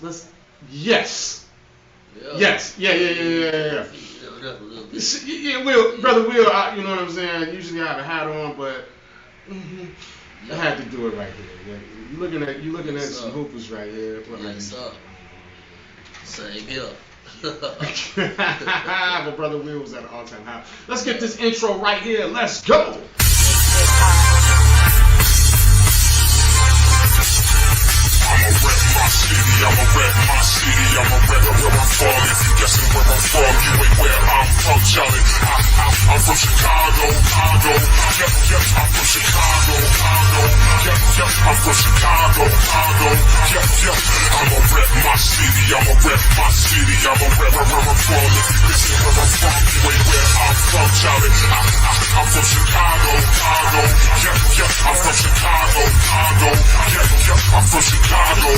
let's. Yes. Yeah. Yes. Yeah. Yeah, Will, brother Will. You know what I'm saying? Usually I have a hat on, but I had to do it right here. Yeah. You looking at some hoopers right here. Yes, sir. Same here. But brother Will was at an all-time high. Let's get this intro right here. Let's go. I'ma rep my city, I'ma rep where I'm from. If you guessing where I'm from, you ain't where I'm from, Charlie. I'm from Chicago. Yep, I'm from Chicago. Yep, I'm from Chicago. Yep, I'ma rep my city, I'ma rep my city, I'ma rep where I'm from. If you guessing where I'm from, you ain't where I'm from, Charlie. I'm from Chicago. Yep, I'm from Chicago. Yep, I'm from Chicago.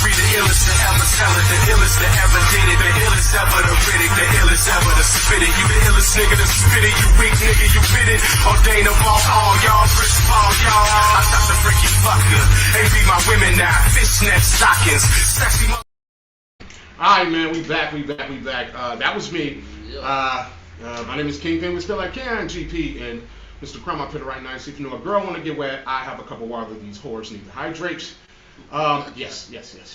We the illest to ever tell it, the illest that ever did it, the illest ever to rid it, the illest ever to spit it. You the illest nigga to spit it, you weak nigga, you fit it. Ordain above all y'all, Chris Paul, y'all. I thought the freaky fucker, they be my women now, fishnet stockings, sexy. Alright, man, we back. That was me. My name is Kingpen. We spell like KINGP, and Mr. Crumb up here right now. See if you know a girl want to get wet. I have a couple water. These whores need to hydrate. Yes.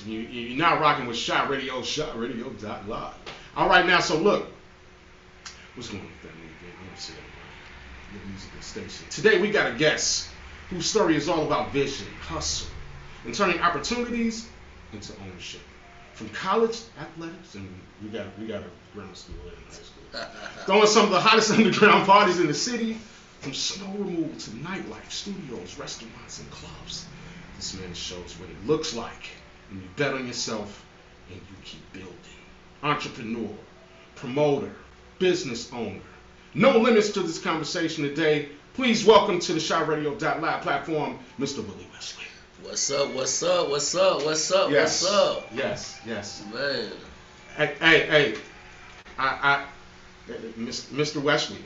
You're now rocking with CHI-RADIO, CHI-RADIO.LIVE. All right, now, so look. What's going on with that music? Let's see. The musical station. Today, we got a guest whose story is all about vision, hustle, and turning opportunities into ownership. From college athletics, and we got a grammar school and high school. Throwing some of the hottest underground parties in the city. From snow removal to nightlife, studios, restaurants, and clubs. This man shows what it looks like when you bet on yourself and you keep building. Entrepreneur, promoter, business owner. No limits to this conversation today. Please welcome to the CHI-RADIO.LIVE platform, Mr. Willie Wesley. What's up? Yes. Man. Hey. Mr. Wesley,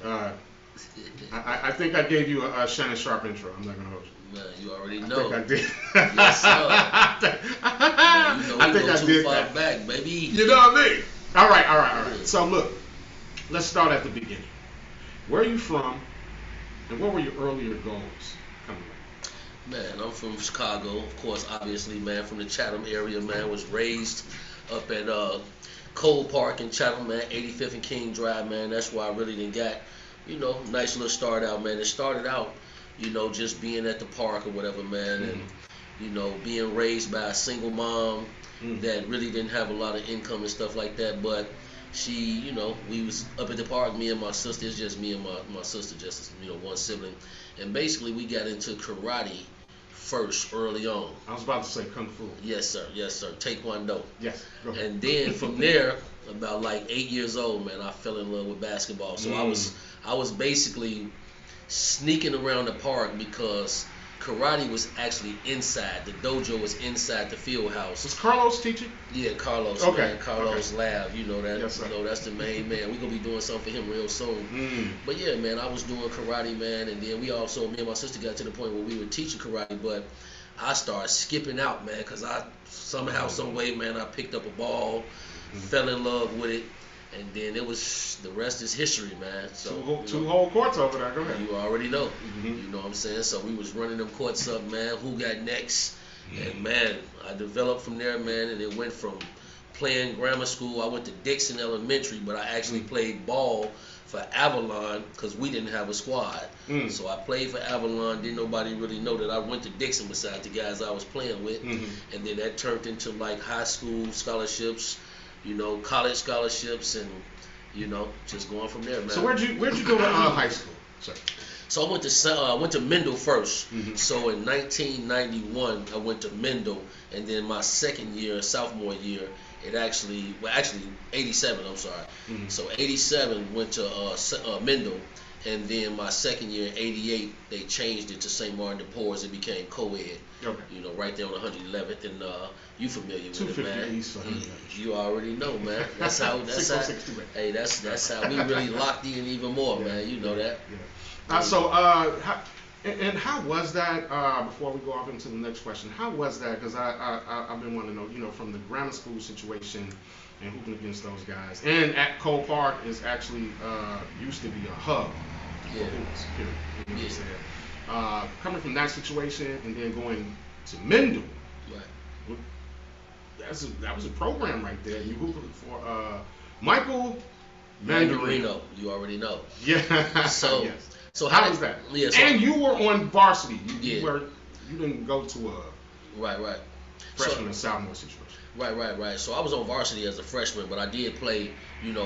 I think I gave you a Shannon Sharp intro. I'm not going to hold you. Man, you already know. I think I did. Yes, sir. Man, you know I think go I too did far that. back, baby. You know what I mean? All right. So look, let's start at the beginning. Where are you from, and what were your earlier goals coming up? Man, I'm from Chicago, of course, obviously, man, from the Chatham area, man. Was raised up at Cole Park in Chatham, man, 85th and King Drive, man. That's where I really done got, nice little start out, man. It started out, just being at the park or whatever, man, and, being raised by a single mom that really didn't have a lot of income and stuff like that, but she, we was up at the park, me and my sister. It's just me and my sister, just, one sibling, and basically we got into karate first early on. I was about to say kung fu. Yes, sir. Taekwondo. Yes. Go ahead. And then from there, about like 8 years old, man, I fell in love with basketball. So I was basically sneaking around the park because karate was actually inside. The dojo was inside the field house. Was Carlos teaching? Yeah, Carlos. Okay. Man, Carlos Lab. You know that. Yes, sir. That's the main man. We're gonna be doing something for him real soon. But yeah, man, I was doing karate, man, and then me and my sister got to the point where we were teaching karate, but I started skipping out, man, because I somehow, some way, man, I picked up a ball, fell in love with it. And then the rest is history, man. So two whole courts over there. Go ahead. You already know. You know what I'm saying? So we was running them courts up, man. Who got next? And man, I developed from there, man. And it went from playing grammar school. I went to Dixon Elementary, but I actually played ball for Avalon because we didn't have a squad. So I played for Avalon. Didn't nobody really know that I went to Dixon besides the guys I was playing with. And then that turned into like high school scholarships, college scholarships, and just going from there, man. So where'd you go to high school? Sorry. So I went to Mendel first. So in 1991 I went to Mendel, and then my sophomore year, it actually 87. I'm sorry. So 87 went to Mendel, and then my second year, 88, they changed it to St. Martin de Porres. It became co-ed. Okay. Right there on 111th, and you familiar with it, man? East 111th. You already know, man. That's how. Hey, that's how we really locked in even more, man. You know that. So And how was that? Before we go off into the next question, how was that? Because I've been wanting to know, from the grammar school situation and hooping against those guys, and at Cole Park is actually used to be a hub for Yeah. hoops. Period. You know what I'm Yeah. saying? Coming from that situation and then going to Mendel, Right. that was a program right there. You hooping for Michael Mandarino. You already know. Yeah. So, yes. so How was that? Yeah. So, And you were on varsity. Yeah. You didn't go to a right. freshman and sophomore situation. Right. So I was on varsity as a freshman, but I did play,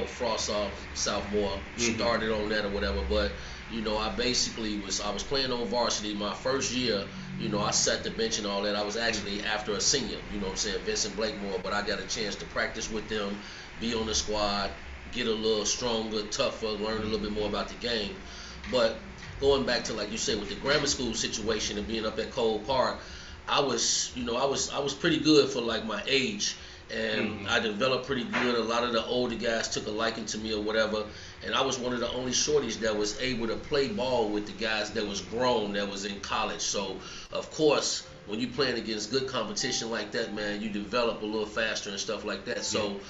frost off, sophomore, started on that or whatever. But, I basically I was playing on varsity my first year. I sat the bench and all that. I was actually after a senior, Vincent Blakemore, but I got a chance to practice with them, be on the squad, get a little stronger, tougher, learn a little bit more about the game. But going back to, like you said, with the grammar school situation and being up at Cole Park, I was pretty good for like my age, and I developed pretty good. A lot of the older guys took a liking to me or whatever, and I was one of the only shorties that was able to play ball with the guys that was grown, that was in college. So of course, when you playing against good competition like that, man, you develop a little faster and stuff like that. So,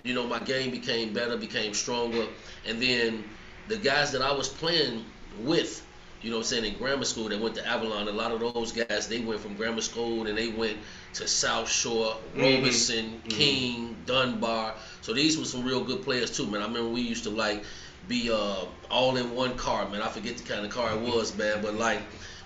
my game became better, became stronger, and then the guys that I was playing with, in grammar school that went to Avalon, a lot of those guys, they went from grammar school and they went to South Shore, Robeson, King, Dunbar. So these were some real good players too, man. I remember we used to be all in one car, man. I forget the kind of car it was, man, but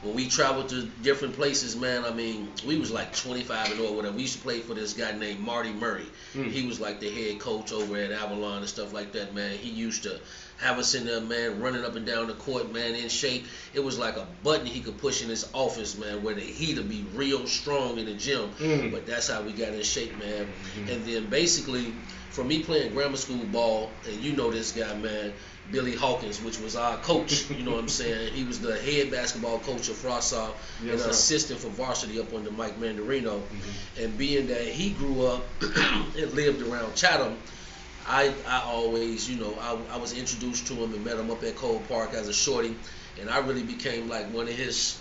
when we traveled to different places, man, I mean, we was like 25 and over. We used to play for this guy named Marty Murray. He was like the head coach over at Avalon and stuff like that, man. He used to have us in there, man, running up and down the court, man, in shape. It was like a button he could push in his office, man, where the heat would be real strong in the gym. But that's how we got in shape, man. And then basically, for me playing grammar school ball, and this guy, man, Billy Hawkins, which was our coach, you know what I'm saying? He was the head basketball coach of Frossoff and an assistant for varsity up under Mike Mandarino. And being that he grew up and lived around Chatham, I always, I was introduced to him and met him up at Cole Park as a shorty, and I really became like one of his,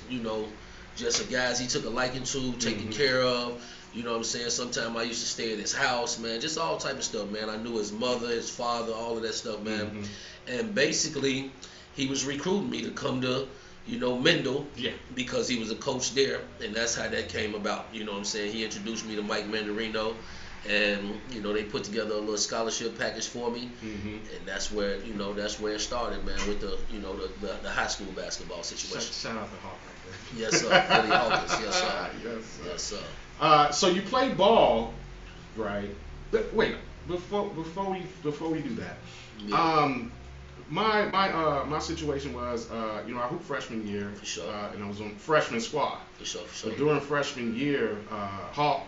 just a guys he took a liking to, taking care of. You know what I'm saying? Sometimes I used to stay at his house, man, just all type of stuff, man. I knew his mother, his father, all of that stuff, man. And basically, he was recruiting me to come to, Mendel, because he was a coach there, and that's how that came about. You know what I'm saying? He introduced me to Mike Mandarino, and they put together a little scholarship package for me, and that's where it started, man, with the high school basketball situation. Shout out to Hawk right there. Yes, sir. Billy Hawkins. Yes, sir. Yes, sir. Yes, sir. So you play ball, right? But wait, before we do that, my situation was, I hooped freshman year, For sure. and I was on freshman squad. For sure. But during freshman year, Hawk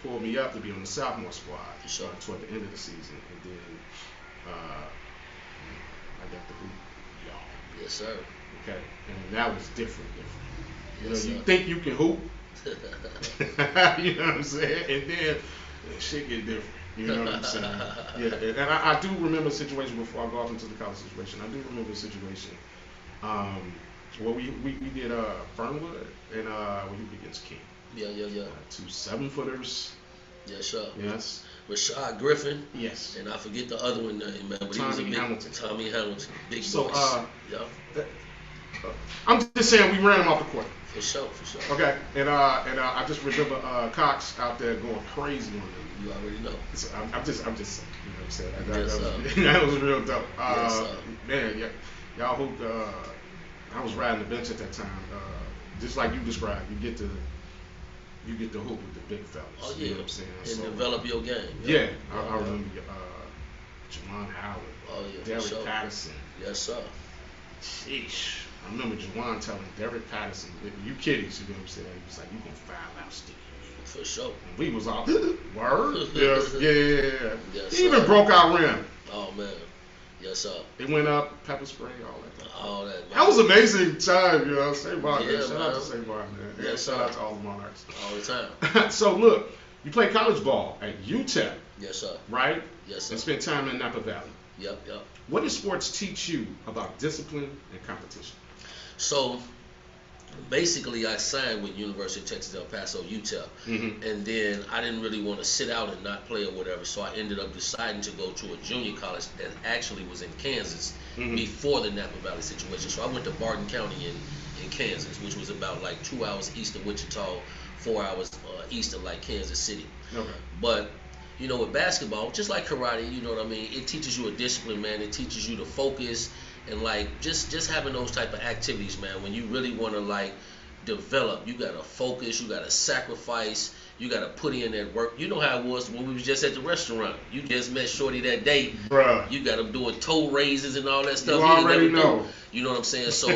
pulled me up to be on the sophomore squad For sure. toward the end of the season, and then I got the hoop, y'all. Yes, sir. Okay, and that was different. Yes, You sir. think you can hoop, you know what I'm saying, and then shit get different. You know what I'm saying? Yeah, and I do remember a situation before I go off into the college situation. I do remember a situation where we did Fernwood, and we hooped against King. Yeah. 2 7-footers. Yes, sir. Yes. Rashad Griffin. Yes. And I forget the other one name, man, but he was a Tommy big Hamilton. Tommy Hamilton. Big So, boys. Yeah. I'm just saying we ran him off the court. For sure. Okay, and I just remember Cox out there going crazy on them. You already know. So I'm just saying, you know what I'm saying? Yes, That was real dope. Yes, sir. Man, y'all hooped. I was riding the bench at that time. Just like you described, you get to hoop with the big fellas. Oh yeah. You know what I'm saying? And develop your game. Yeah, I remember Juwan Howard, Oh yeah. Derek For sure. Patterson. Yes, sir. Sheesh. I remember Juwan telling Derek Patterson, "You kiddies," you know what I'm saying? He was like, "You gonna foul out Steve." For sure. And we was all word. Yeah. Yes, He even sir. broke our rim. Oh man. Yes, sir. It went up, pepper spray, all that. All that. Man. That was an amazing time, you know. St. Bar, Yeah, Shout out man. to St. Bar, man. Yeah, And shout sir. out to all the Monarchs. All the time. So look, you played college ball at UTEP, Yes, sir. right? Yes, sir. And spent time in Napa Valley. Yep. What does sports teach you about discipline and competition? So, basically I signed with University of Texas El Paso, UTEP, and then I didn't really want to sit out and not play or whatever, so I ended up deciding to go to a junior college that actually was in Kansas before the Napa Valley situation. So I went to Barton County in Kansas, which was about like 2 hours east of Wichita, 4 hours east of like Kansas City. Okay. But you know, with basketball, just like karate, you know what I mean, it teaches you a discipline, man. It teaches you to focus and like just having those type of activities, man. When you really want to like develop, you gotta focus, you gotta sacrifice, you gotta put in that work. You know how it was when we was just at the restaurant. You just met Shorty that day, bruh. You got him doing toe raises and all that stuff. You already know. You know what I'm saying? So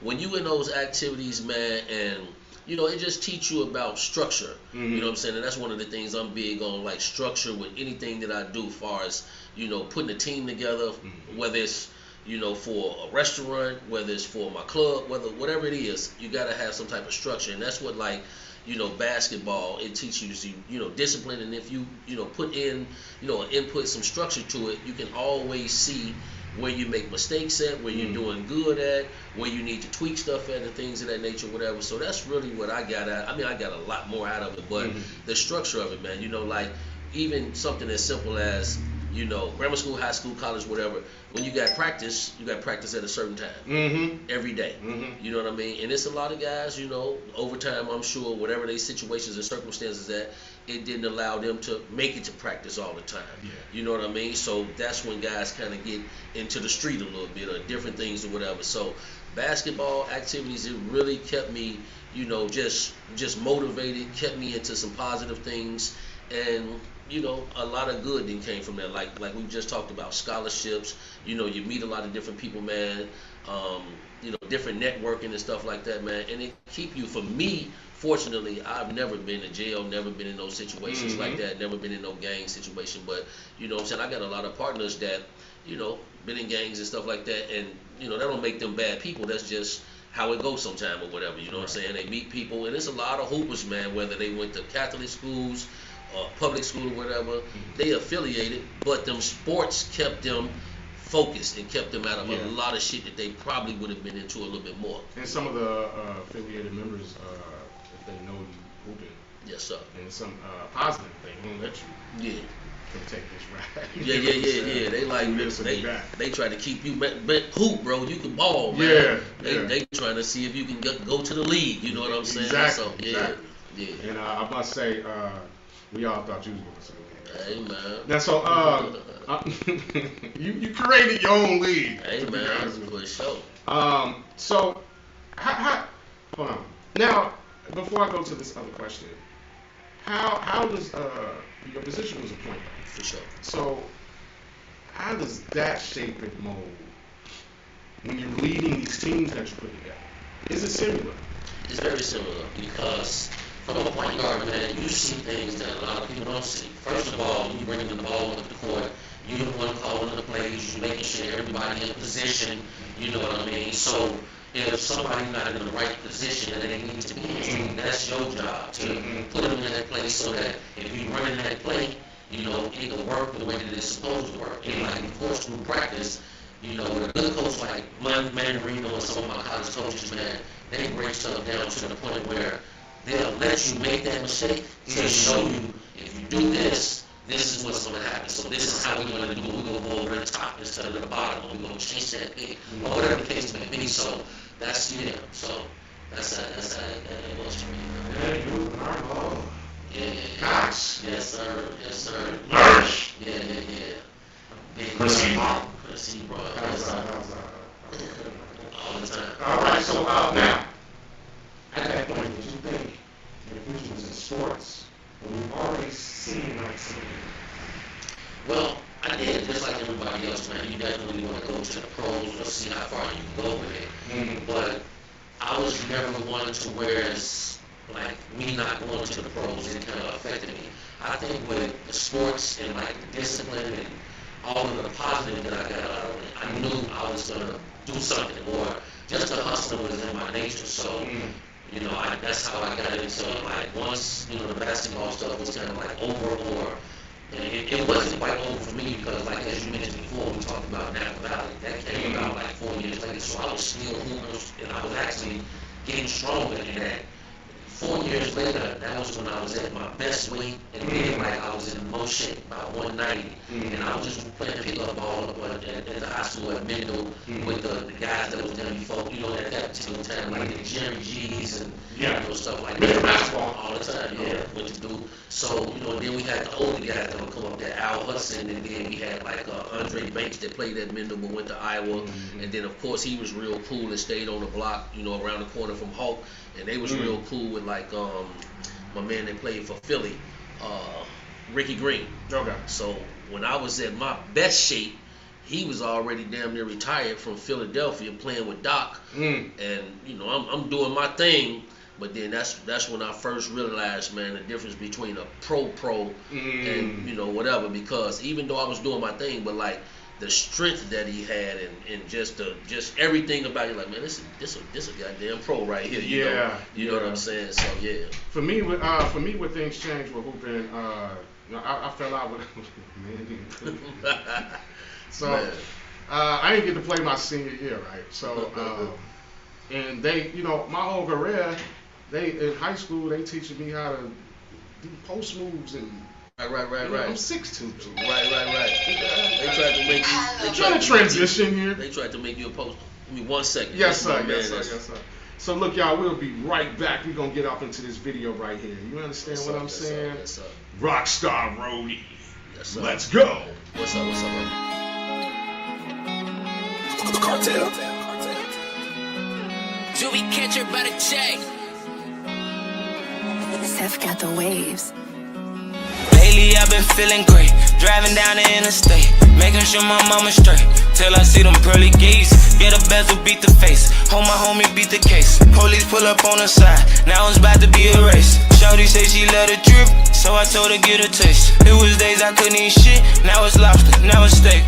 when you in those activities, man, and you know, it just teach you about structure. You know what I'm saying? And that's one of the things I'm big on, like structure with anything that I do, as far as, you know, putting a team together, whether it's, you know, for a restaurant, whether it's for my club, whatever it is, you got to have some type of structure. And that's what, like, you know, basketball, it teaches you, you know, discipline. And if you, you know, put in, you know, input some structure to it, you can always see where you make mistakes at, where you're doing good at, where you need to tweak stuff at, and things of that nature, whatever. So that's really what I got out. I mean, I got a lot more out of it, but the structure of it, man, you know, like even something as simple as, you know, grammar school, high school, college, whatever, when you got practice at a certain time, every day. You know what I mean? And it's a lot of guys, you know, overtime, I'm sure, whatever their situations and circumstances at, it didn't allow them to make it to practice all the time. You know what I mean? So that's when guys kind of get into the street a little bit, or different things or whatever. So basketball activities, it really kept me, you know, just motivated, kept me into some positive things. And you know, a lot of good then came from that. Like we just talked about scholarships. You know, you meet a lot of different people, man. You know, different networking and stuff like that, man. And it keep you. For me, fortunately, I've never been to jail, never been in those situations like that, never been in no gang situation. But you know what I'm saying, I got a lot of partners that, you know, been in gangs and stuff like that, and you know, that don't make them bad people. That's just how it goes sometime or whatever. You know what I'm saying? They meet people, and there's a lot of hoopers, man. Whether they went to Catholic schools, public school or whatever, they affiliated, but them sports kept them focused and kept them out of a lot of shit that they probably would have been into a little bit more. And some of the affiliated members, if they know you hooping, yes sir, and some positive thing, won't let you take this ride. Yeah. They like they try to keep you, but hoop, bro. You can ball, man. They trying to see if you can go to the league. You know what I'm saying? Exactly. So, And I must say, we all thought you was going to say that. Hey man. Now, so you created your own league. Hey man, for sure. So how hold on. Now, before I go to this other question, how does your position was a point guard? For sure. So how does that shape and mold when you're leading these teams that you put together? Is it similar? It's very similar, because from a point guard, man, you see things that a lot of people don't see. First of all, you bring the ball up the court, you're the one calling the plays, you're making sure everybody in position, you know what I mean? So if somebody's not in the right position that they need to be in, that's your job to put them in that place so that if you run in that play, you know, it can work the way that it's supposed to work. And like, of course, through practice, you know, a good coach like Mandarino and some of my college coaches, man, they break stuff down to the point where they'll let you make that mistake to show you, if you do this, this is what's going to happen. So this is how we're going to do it. We're going to go over the top instead of the bottom. We're going to change that pick, or whatever the case may be. So that's, so that's how it was for me. Gosh. Yes, sir. Yeah. Chrissy, bro. All the time. All right, so now, at that point, did you think your future was in sports? When you've already seen like something? Well, I did, just like everybody else, man. You definitely want to go to the pros or see how far you can go with it. But I was never one to where it's like me not going to the pros, it kind of affected me. I think with the sports and like the discipline and all of the positive that I got out of it, I knew I was going to do something, or just the hustle was in my nature. So, you know, that's how I got into it. Like, once, you know, the basketball stuff was kind of like over, or it wasn't quite over for me, because like as you mentioned before, we talked about Napa Valley. That came about like 4 years later. So I was still hooping, and I was actually getting stronger in that. 4 years later, that was when I was at my best weight, and then like I was in most shape, about 190, and I was just playing pickup ball at the high school at Mendel with the guys that was there before, you know, at that particular time, like the Jerry G's and you know, stuff like that. Basketball all the time, what to do. So, you know, then we had the older guys that would come up there, Al Hudson, and then we had like Andre Banks that played at Mendel but went to Iowa, and then of course he was real cool and stayed on the block, you know, around the corner from Hulk. And they was real cool with like my man that played for Philly, Ricky Green. Okay. So when I was at my best shape, he was already damn near retired from Philadelphia playing with Doc. And you know I'm doing my thing, but then that's when I first realized, man, the difference between a pro and you know whatever. Because even though I was doing my thing, but like the strength that he had and just everything about it, like, man, this a goddamn pro right here. You know what I'm saying? So yeah. For me, when things changed with hooping, you know, I fell out with Mandy. So I didn't get to play my senior year, right? So and they, you know, my whole career, in high school they teaching me how to do post moves and. Right. I'm 6'2". Right. They tried to make you. I'm trying to transition here. They tried to make you a post. Give me 1 second. Yes, sir. So look, y'all, we'll be right back. We're gonna get up into this video right here. You understand what I'm saying? Yes, sir. Rockstar Roadie. Yes, sir. Let's go. What's up, bro? Cartel. Julie Catcher by the check. Seth got the waves. Lately I've been feeling great, driving down the interstate, making sure my mama's straight, till I see them pearly gates. Get a bezel, beat the face, hold my homie, beat the case. Police pull up on the side, now it's about to be a race. Shawty say she love the drip, so I told her get a taste. It was days I couldn't eat shit, now it's lobster, now it's steak.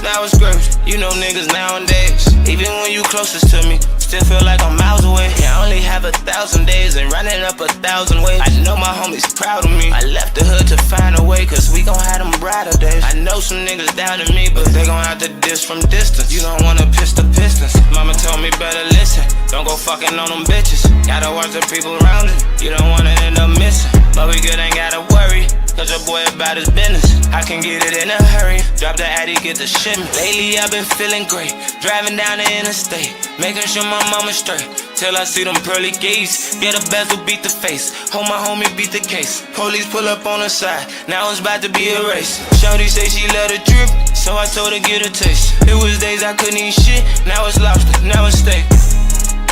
Now it's garbage, you know niggas nowadays. Even when you closest to me, still feel like I'm miles away. Yeah, I only have 1,000 days and running up 1,000 ways. I know my homies proud of me. I left the hood to find a way, cause we gon' have them brighter days. I know some niggas doubted me, but they gon' have to diss from distance. You don't wanna piss the Pistons. Mama told me better listen, don't go fucking on them bitches. Gotta watch the people around you, you don't wanna end up missing. But we good, ain't gotta worry, cause your boy about his business. I can get it in a hurry, drop the Addy, get the shipment. Lately I've been feeling great, driving down the interstate, making sure my mama's straight, till I see them pearly gates. Get a bezel, beat the face, hold my homie, beat the case. Police pull up on the side, now it's about to be a race. Shawty say she love the drip, so I told her get a taste. It was days I couldn't eat shit, now it's lobster, now it's steak.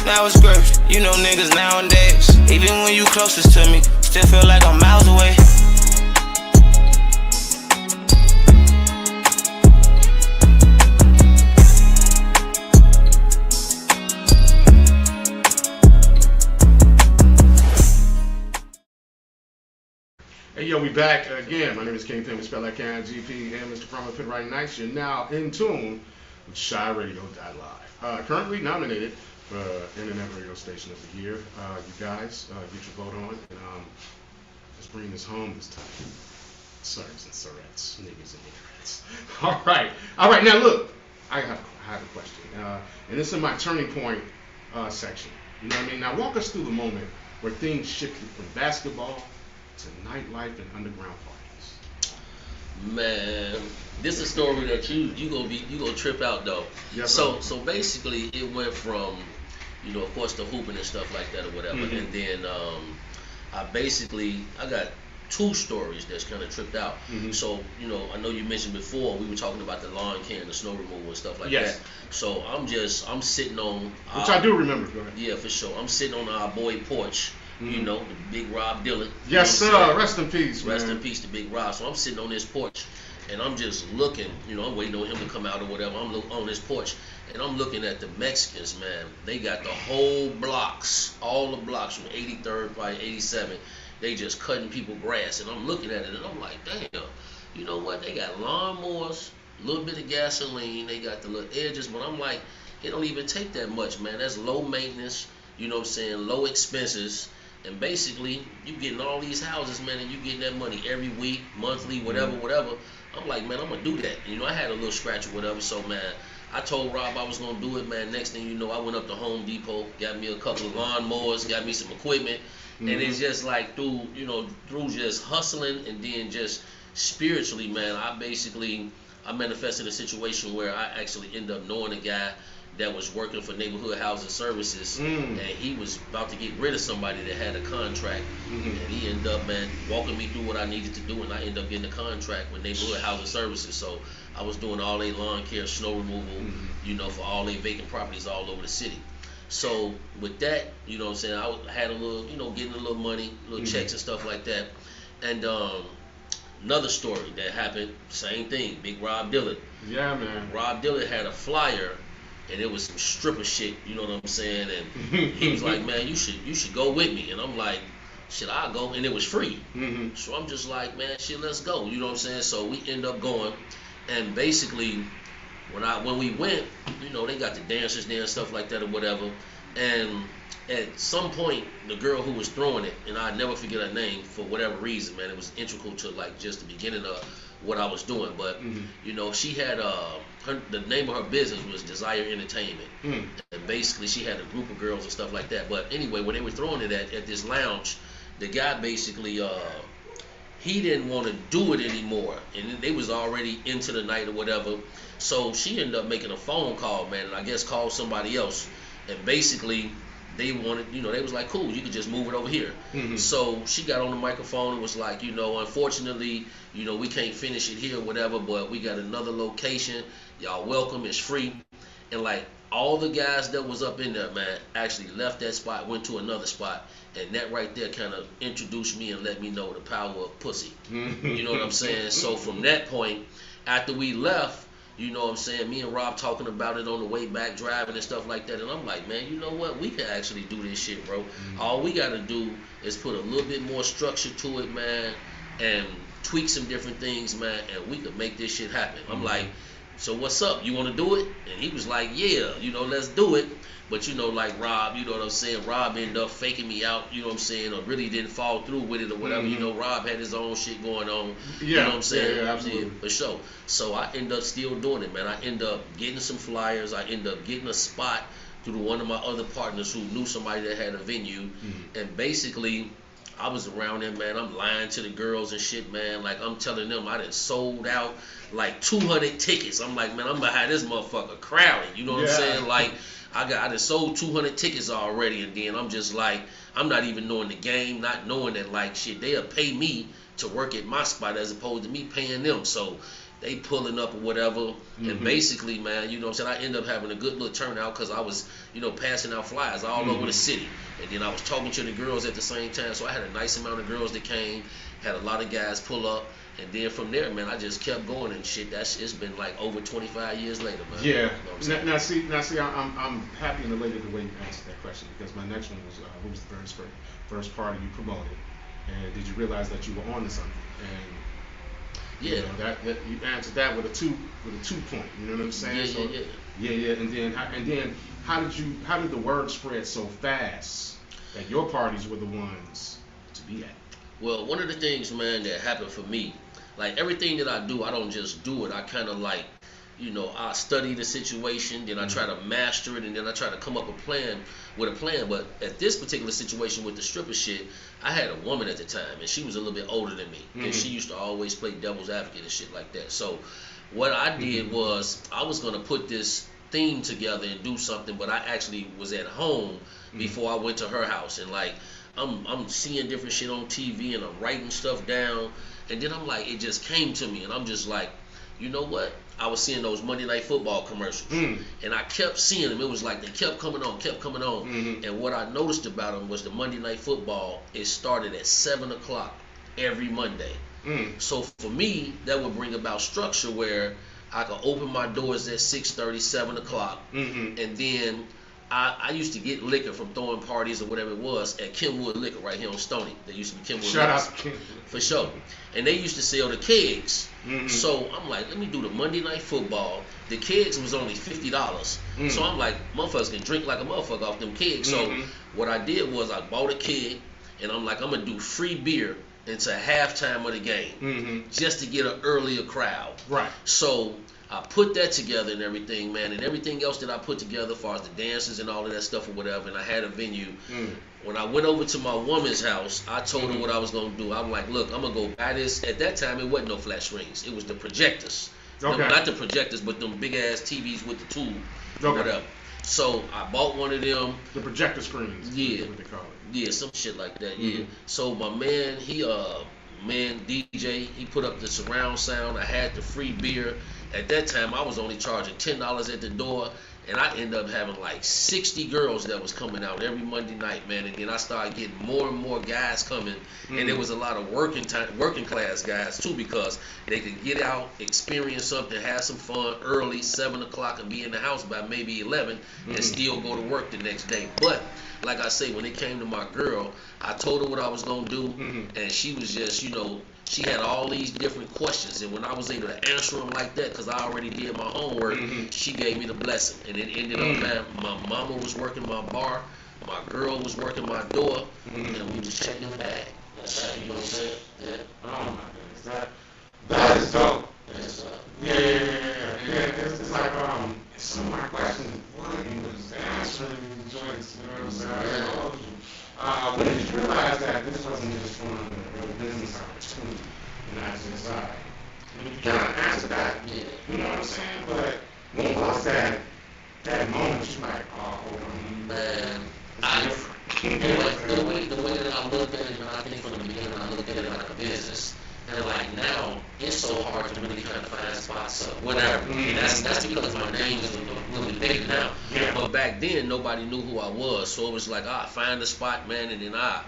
Now it's garbage, you know niggas nowadays. Even when you closest to me, still feel like I'm miles away. Hey, yo, we back again. My name is Kingpen, we spell like K-I-N-G-P, and Mr. Crummer Pit right nice. You're now in tune with CHI-RADIO.LIVE. Currently nominated for Internet Radio Station of the Year. You guys, get your vote on, and let's bring this home this time. Sirs and sirettes, niggas and niggerettes. All right, now look, I have a question, and it's in my turning point section. You know what I mean? Now walk us through the moment where things shifted from basketball to nightlife and underground parties. Man, this is a story that you gonna trip out though. Yes, so basically it went from, you know, of course the hooping and stuff like that or whatever, and then I got two stories that's kind of tripped out. So, you know, I know you mentioned before we were talking about the lawn care and the snow removal and stuff like that. So I'm sitting on, which I do remember. Go ahead. Yeah, for sure. I'm sitting on our boy porch. You know, the big Rob Dillon. Yes, sir. Rest in peace, man. Rest in peace to Big Rob. So I'm sitting on this porch, and I'm just looking. You know, I'm waiting on him to come out or whatever. I'm on this porch, and I'm looking at the Mexicans, man. They got the whole blocks, all the blocks from 83rd by 87. They just cutting people grass, and I'm looking at it, and I'm like, damn. You know what? They got lawnmowers, a little bit of gasoline. They got the little edges, but I'm like, it don't even take that much, man. That's low maintenance. You know what I'm saying? Low expenses. And basically, you getting all these houses, man, and you getting that money every week, monthly, whatever. I'm like, man, I'm gonna do that. You know, I had a little scratch or whatever, so man, I told Rob I was gonna do it, man. Next thing you know, I went up to Home Depot, got me a couple of lawnmowers, got me some equipment, and it's just like through just hustling and then just spiritually, man. I manifested a situation where I actually ended up knowing a guy that was working for Neighborhood Housing Services, and he was about to get rid of somebody that had a contract, and he ended up, man, walking me through what I needed to do, and I ended up getting a contract with Neighborhood Housing Services. So I was doing all their lawn care, snow removal, for all their vacant properties all over the city. So with that, you know what I'm saying, I had a little, getting a little money, little checks and stuff like that. And another story that happened, same thing, Big Rob Dillard. Yeah, man. Rob Dillard had a flyer, and it was some stripper shit, you know what I'm saying? And he was like, man, you should go with me. And I'm like, shit, I'll go. And it was free. So I'm just like, man, shit, let's go. You know what I'm saying? So we end up going. And basically, when we went, they got the dancers there and stuff like that or whatever. And at some point, the girl who was throwing it, and I'd never forget her name for whatever reason, man, it was integral to like just the beginning of what I was doing. But she had the name of her business was Desire Entertainment, and basically she had a group of girls and stuff like that. But anyway, when they were throwing it at this lounge, the guy basically he didn't want to do it anymore, and they was already into the night or whatever. So she ended up making a phone call, man, and I guess called somebody else, and basically they wanted, they was like, cool, you could just move it over here. So she got on the microphone and was like, unfortunately, we can't finish it here or whatever, but we got another location. Y'all welcome, it's free. And like all the guys that was up in there, man, actually left that spot, went to another spot, and that right there kind of introduced me and let me know the power of pussy. You know what I'm saying? So from that point, after we left, you know what I'm saying, me and Rob talking about it on the way back, driving and stuff like that, and I'm like, man, you know what, we can actually do this shit, bro. All we gotta do is put a little bit more structure to it, man, and tweak some different things, man, and we could make this shit happen. I'm like, so what's up, you want to do it? And he was like, yeah, let's do it. But like Rob, you know what I'm saying, Rob ended up faking me out, you know what I'm saying, or really didn't follow through with it or whatever. Rob had his own shit going on, you know what I'm saying? Yeah, absolutely. Yeah, for sure. So I ended up still doing it, man. I ended up getting some flyers. I ended up getting a spot through one of my other partners who knew somebody that had a venue. And basically, I was around there, man. I'm lying to the girls and shit, man. Like, I'm telling them I done sold out like 200 tickets. I'm like, man, I'm gonna have this motherfucker crowded. You know what I'm saying? Like, I done sold 200 tickets already, and then I'm just like, I'm not even knowing the game, not knowing that, like, shit, they'll pay me to work at my spot as opposed to me paying them. So they pulling up or whatever, and basically, man, you know what I'm saying, I ended up having a good little turnout because I was, passing out flyers all over the city, and then I was talking to the girls at the same time, so I had a nice amount of girls that came, had a lot of guys pull up, and then from there, man, I just kept going and shit. It's been like over 25 years later, man. Yeah. Now see, I'm happy and elated the way you answered that question, because my next one was, what was the first party you promoted, and did you realize that you were on to something? And yeah, that you answered that with a two point. You know what I'm saying? Yeah. And then how did the word spread so fast that your parties were the ones to be at? Well, one of the things, man, that happened for me, like everything that I do, I don't just do it. I kind of like, I study the situation, then I try to master it, and then I try to come up with a plan. But at this particular situation with the stripper shit, I had a woman at the time, and she was a little bit older than me, and she used to always play devil's advocate and shit like that. So what I did was I was gonna put this theme together and do something, but I actually was at home before I went to her house, and like I'm seeing different shit on TV, and I'm writing stuff down, and then I'm like, it just came to me, and I'm just like, you know what? I was seeing those Monday Night Football commercials, and I kept seeing them. It was like they kept coming on. And what I noticed about them was the Monday Night Football, it started at 7 o'clock every Monday. So for me, that would bring about structure where I could open my doors at 6:30, 7 o'clock, and then I used to get liquor from throwing parties or whatever it was at Kenwood Liquor right here on Stony. They used to be Kenwood Shout Liquor. out to Kenwood. For sure. And they used to sell the kegs. So I'm like, let me do the Monday Night Football. The kegs was only $50. So I'm like, motherfuckers can drink like a motherfucker off them kegs. So what I did was I bought a keg, and I'm like, I'm going to do free beer into halftime of the game just to get an earlier crowd. Right. So I put that together and everything, man, and everything else that I put together as far as the dances and all of that stuff or whatever, and I had a venue. When I went over to my woman's house, I told her what I was going to do. I'm like, look, I'm going to go buy this. At that time, it wasn't no flat screens. It was the projectors. Okay. No, not the projectors, but them big-ass TVs with the tube or whatever. So I bought one of them. The projector screens. Yeah. What they call it. Yeah, some shit like that. Yeah. So my man, DJ, he put up the surround sound. I had the free beer. At that time, I was only charging $10 at the door, and I ended up having like 60 girls that was coming out every Monday night, man. And then I started getting more and more guys coming, and there was a lot of working class guys too, because they could get out, experience something, have some fun early, 7 o'clock, and be in the house by maybe 11, and still go to work the next day. But like I say, when it came to my girl, I told her what I was gonna do, and she was just, she had all these different questions, and when I was able to answer them like that, because I already did my homework, she gave me the blessing. And it ended up, man, my mama was working my bar, my girl was working my door, and we just checking the bag. That's how, you know what I'm saying? Yeah. Oh my goodness, that is dope. Yeah. It's like some of my questions, what you was answering these joints, you know what I'm saying? But I just realized that this wasn't just from a real business opportunity, and I just when you kind of answer that, you know what I'm saying? But when was that moment you're like, oh, man, the way that I looked at it, and I think from the beginning I looked at it like a business. And like now, it's so hard to really kind of find spots or whatever. And that's because my name is really big now. But back then, nobody knew who I was. So it was like, I find a spot, man, and then I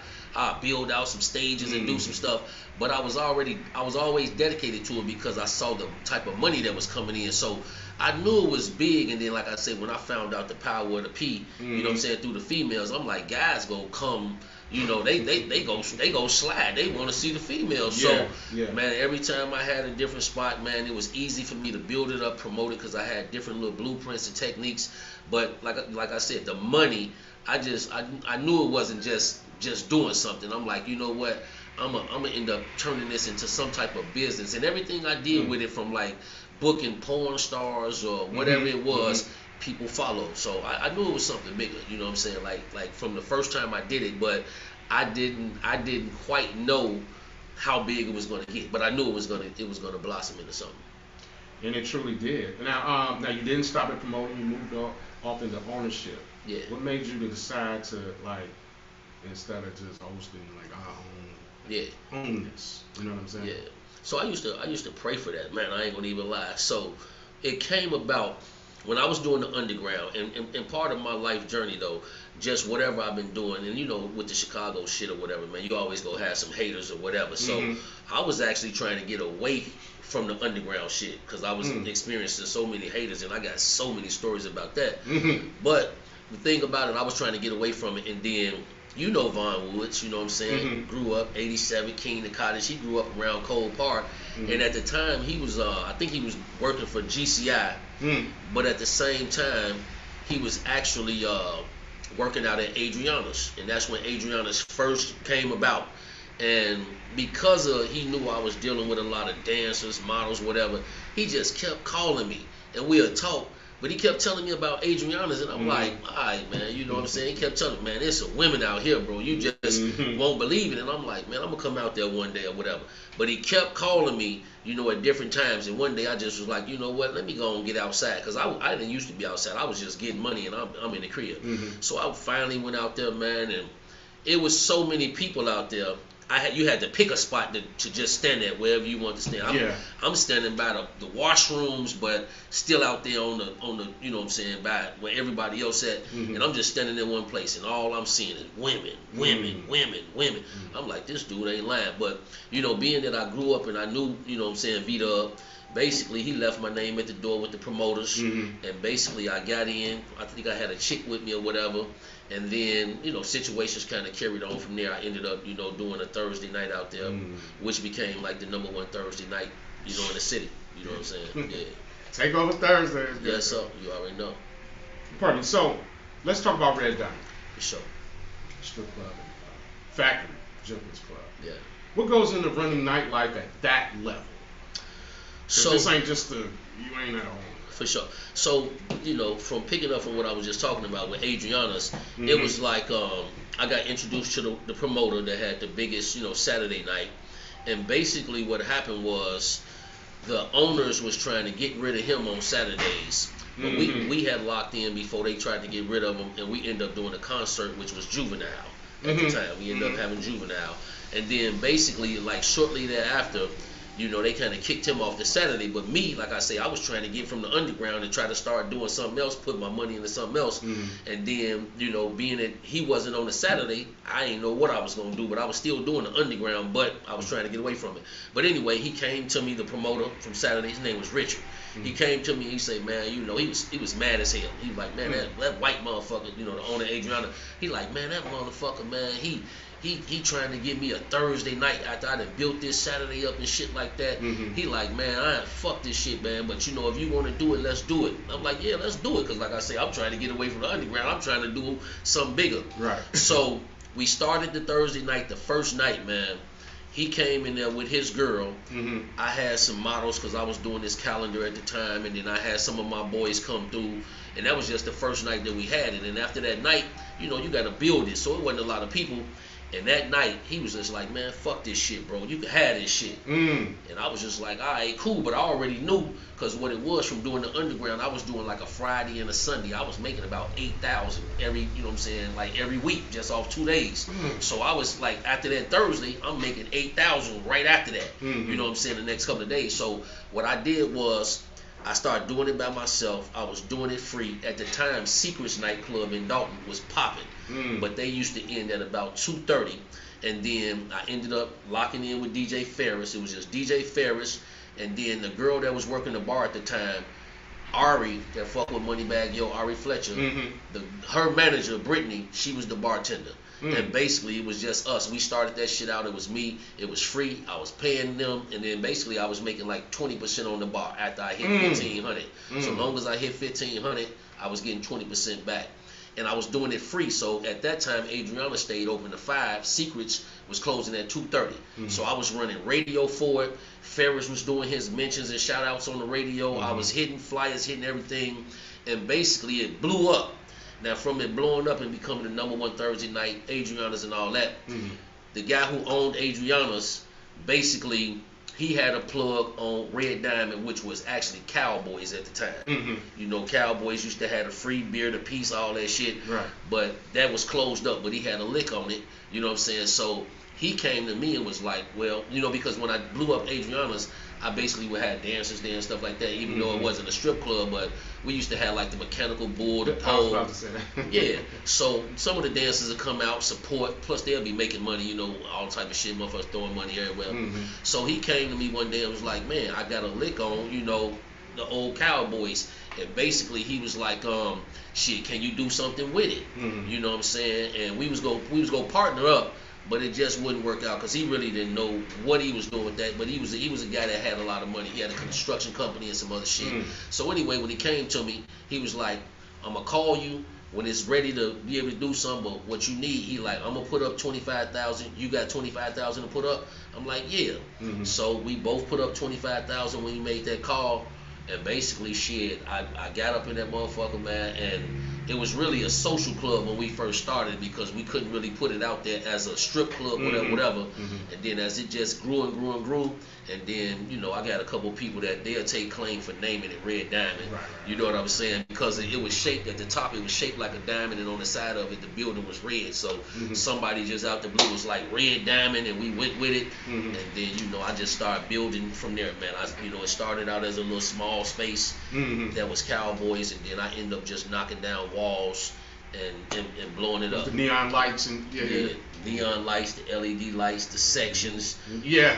build out some stages and do some stuff. But I was always dedicated to it because I saw the type of money that was coming in. So I knew it was big. And then, like I said, when I found out the power of the P, you know what I'm saying, through the females, I'm like, guys gonna come. You know, they go slide. They want to see the females. So, man, every time I had a different spot, man, it was easy for me to build it up, promote it, because I had different little blueprints and techniques. But like I said, the money, I knew it wasn't just doing something. I'm like, you know what? I'm gonna end up turning this into some type of business. And everything I did with it, from like booking porn stars or whatever it was, people followed. So I knew it was something bigger, you know what I'm saying? Like from the first time I did it, but I didn't quite know how big it was gonna get, but I knew it was gonna blossom into something. And it truly did. Now you didn't stop at promoting, you moved off into ownership. Yeah. What made you to decide to, like, instead of just hosting, like, own this? You know what I'm saying? Yeah. So I used to pray for that, man. I ain't gonna even lie. So it came about when I was doing the underground, and part of my life journey though, just whatever I've been doing, and you know, with the Chicago shit or whatever, man, you always go have some haters or whatever. So I was actually trying to get away from the underground shit, because I was experiencing so many haters, and I got so many stories about that. But the thing about it, I was trying to get away from it, and then, you know, Von Woods, you know what I'm saying, grew up 87, King the Cottage. He grew up around Cole Park, and at the time he was, I think he was working for GCI, but at the same time he was actually working out at Adriana's, and that's when Adriana's first came about. And because he knew I was dealing with a lot of dancers, models, whatever, he just kept calling me, and we'll talk. But he kept telling me about Adriana's, and I'm like, all right, man, you know what I'm saying? He kept telling me, man, there's some women out here, bro. You just won't believe it. And I'm like, man, I'm going to come out there one day or whatever. But he kept calling me, you know, at different times. And one day I just was like, you know what, let me go and get outside. Because I didn't used to be outside. I was just getting money, and I'm in the crib. So I finally went out there, man, and it was so many people out there. You had to pick a spot to just stand at wherever you want to stand. I'm standing by the washrooms, but still out there on the you know what I'm saying, by where everybody else at, and I'm just standing in one place, and all I'm seeing is women. I'm like, this dude ain't lying. But you know, being that I grew up and I knew, you know what I'm saying, V-Dub, basically he left my name at the door with the promoters, and basically I got in. I think I had a chick with me or whatever. And then, you know, situations kind of carried on from there. I ended up, you know, doing a Thursday night out there, which became like the #1 Thursday night, you know, in the city. You know what I'm saying? Yeah. Take over Thursdays. Yes, sir. You already know. Pardon me. So, let's talk about Red Diamond. For sure. Strip club. Factory. Gentlemen's club. Yeah. What goes into running nightlife at that level? So this ain't just you ain't at home. For sure. So, from picking up from what I was just talking about with Adriana's, it was like I got introduced to the promoter that had the biggest, Saturday night. And basically what happened was the owners was trying to get rid of him on Saturdays. But we had locked in before they tried to get rid of him, and we ended up doing a concert, which was Juvenile at the time. We ended up having Juvenile. And then basically, like shortly thereafter, they kind of kicked him off the Saturday. But me, like I say, I was trying to get from the underground and try to start doing something else, put my money into something else. And then, being that he wasn't on the Saturday, I didn't know what I was going to do, but I was still doing the underground, but I was trying to get away from it. But anyway, he came to me, the promoter from Saturday. His name was Richard. He came to me, he said, man, he was mad as hell. He was like, man, that white motherfucker, the owner Adriana, he like, man, that motherfucker, man, he trying to give me a Thursday night after I done built this Saturday up and shit like that. He like, man, fuck this shit, man. But if you want to do it, let's do it. I'm like, yeah, let's do it. Because like I say, I'm trying to get away from the underground. I'm trying to do something bigger. Right. So we started the Thursday night. The first night, man, he came in there with his girl. I had some models because I was doing this calendar at the time. And then I had some of my boys come through. And that was just the first night that we had it. And after that night, you got to build it. So it wasn't a lot of people. And that night, he was just like, man, fuck this shit, bro. You can have this shit. And I was just like, all right, cool. But I already knew, because what it was from doing the underground, I was doing like a Friday and a Sunday. I was making about 8,000 every, like every week, just off 2 days. So I was like, after that Thursday, I'm making 8,000 right after that. The next couple of days. So what I did was, I started doing it by myself. I was doing it free. At the time, Secrets nightclub in Dalton was popping. But they used to end at about 2:30. And then I ended up locking in with DJ Ferris. It was just DJ Ferris. And then the girl that was working the bar at the time, Ari, that fuck with Moneybag Yo, Ari Fletcher, her manager, Brittany, she was the bartender. And basically, it was just us. We started that shit out. It was me. It was free. I was paying them. And then basically, I was making like 20% on the bar after I hit 1,500. So long as I hit 1,500, I was getting 20% back. And I was doing it free. So at that time, Adriana stayed open to 5. Secrets was closing at 2:30. So I was running radio for it. Ferris was doing his mentions and shout outs on the radio. I was hitting flyers, hitting everything. And basically, it blew up. Now, from it blowing up and becoming the #1 Thursday night, Adriana's and all that, the guy who owned Adriana's, basically, he had a plug on Red Diamond, which was actually Cowboys at the time. Cowboys used to have a free beer, the piece, all that shit. Right. But that was closed up, but he had a lick on it. You know what I'm saying? So he came to me and was like, well, because when I blew up Adriana's, I basically would have dancers there and stuff like that, even though it wasn't a strip club, but we used to have like the mechanical bull, the pole. I was about to say that. Yeah. So some of the dancers would come out, support, plus they'll be making money, all type of shit, motherfuckers throwing money everywhere. So he came to me one day and was like, man, I got a lick on, the old Cowboys. And basically he was like, shit, can you do something with it? You know what I'm saying? And we was gonna partner up. But it just wouldn't work out because he really didn't know what he was doing with that. But he was a guy that had a lot of money. He had a construction company and some other shit. So anyway, when he came to me, he was like, I'm going to call you when it's ready to be able to do something. But what you need, he like, I'm going to put up 25,000. You got 25,000 to put up? I'm like, yeah. So we both put up 25,000 when he made that call. And basically, shit, I got up in that motherfucker, man, and it was really a social club when we first started because we couldn't really put it out there as a strip club, whatever. And then as it just grew and grew and grew, and then, I got a couple of people that they'll take claim for naming it Red Diamond. Right. You know what I'm saying? Because it was shaped at the top, it was shaped like a diamond, and on the side of it, the building was red. So somebody just out the blue was like Red Diamond, and we went with it. And then, I just started building from there, man. It started out as a little small space that was Cowboys, and then I ended up just knocking down walls and blowing it up. The neon lights and neon lights, the LED lights, the sections. The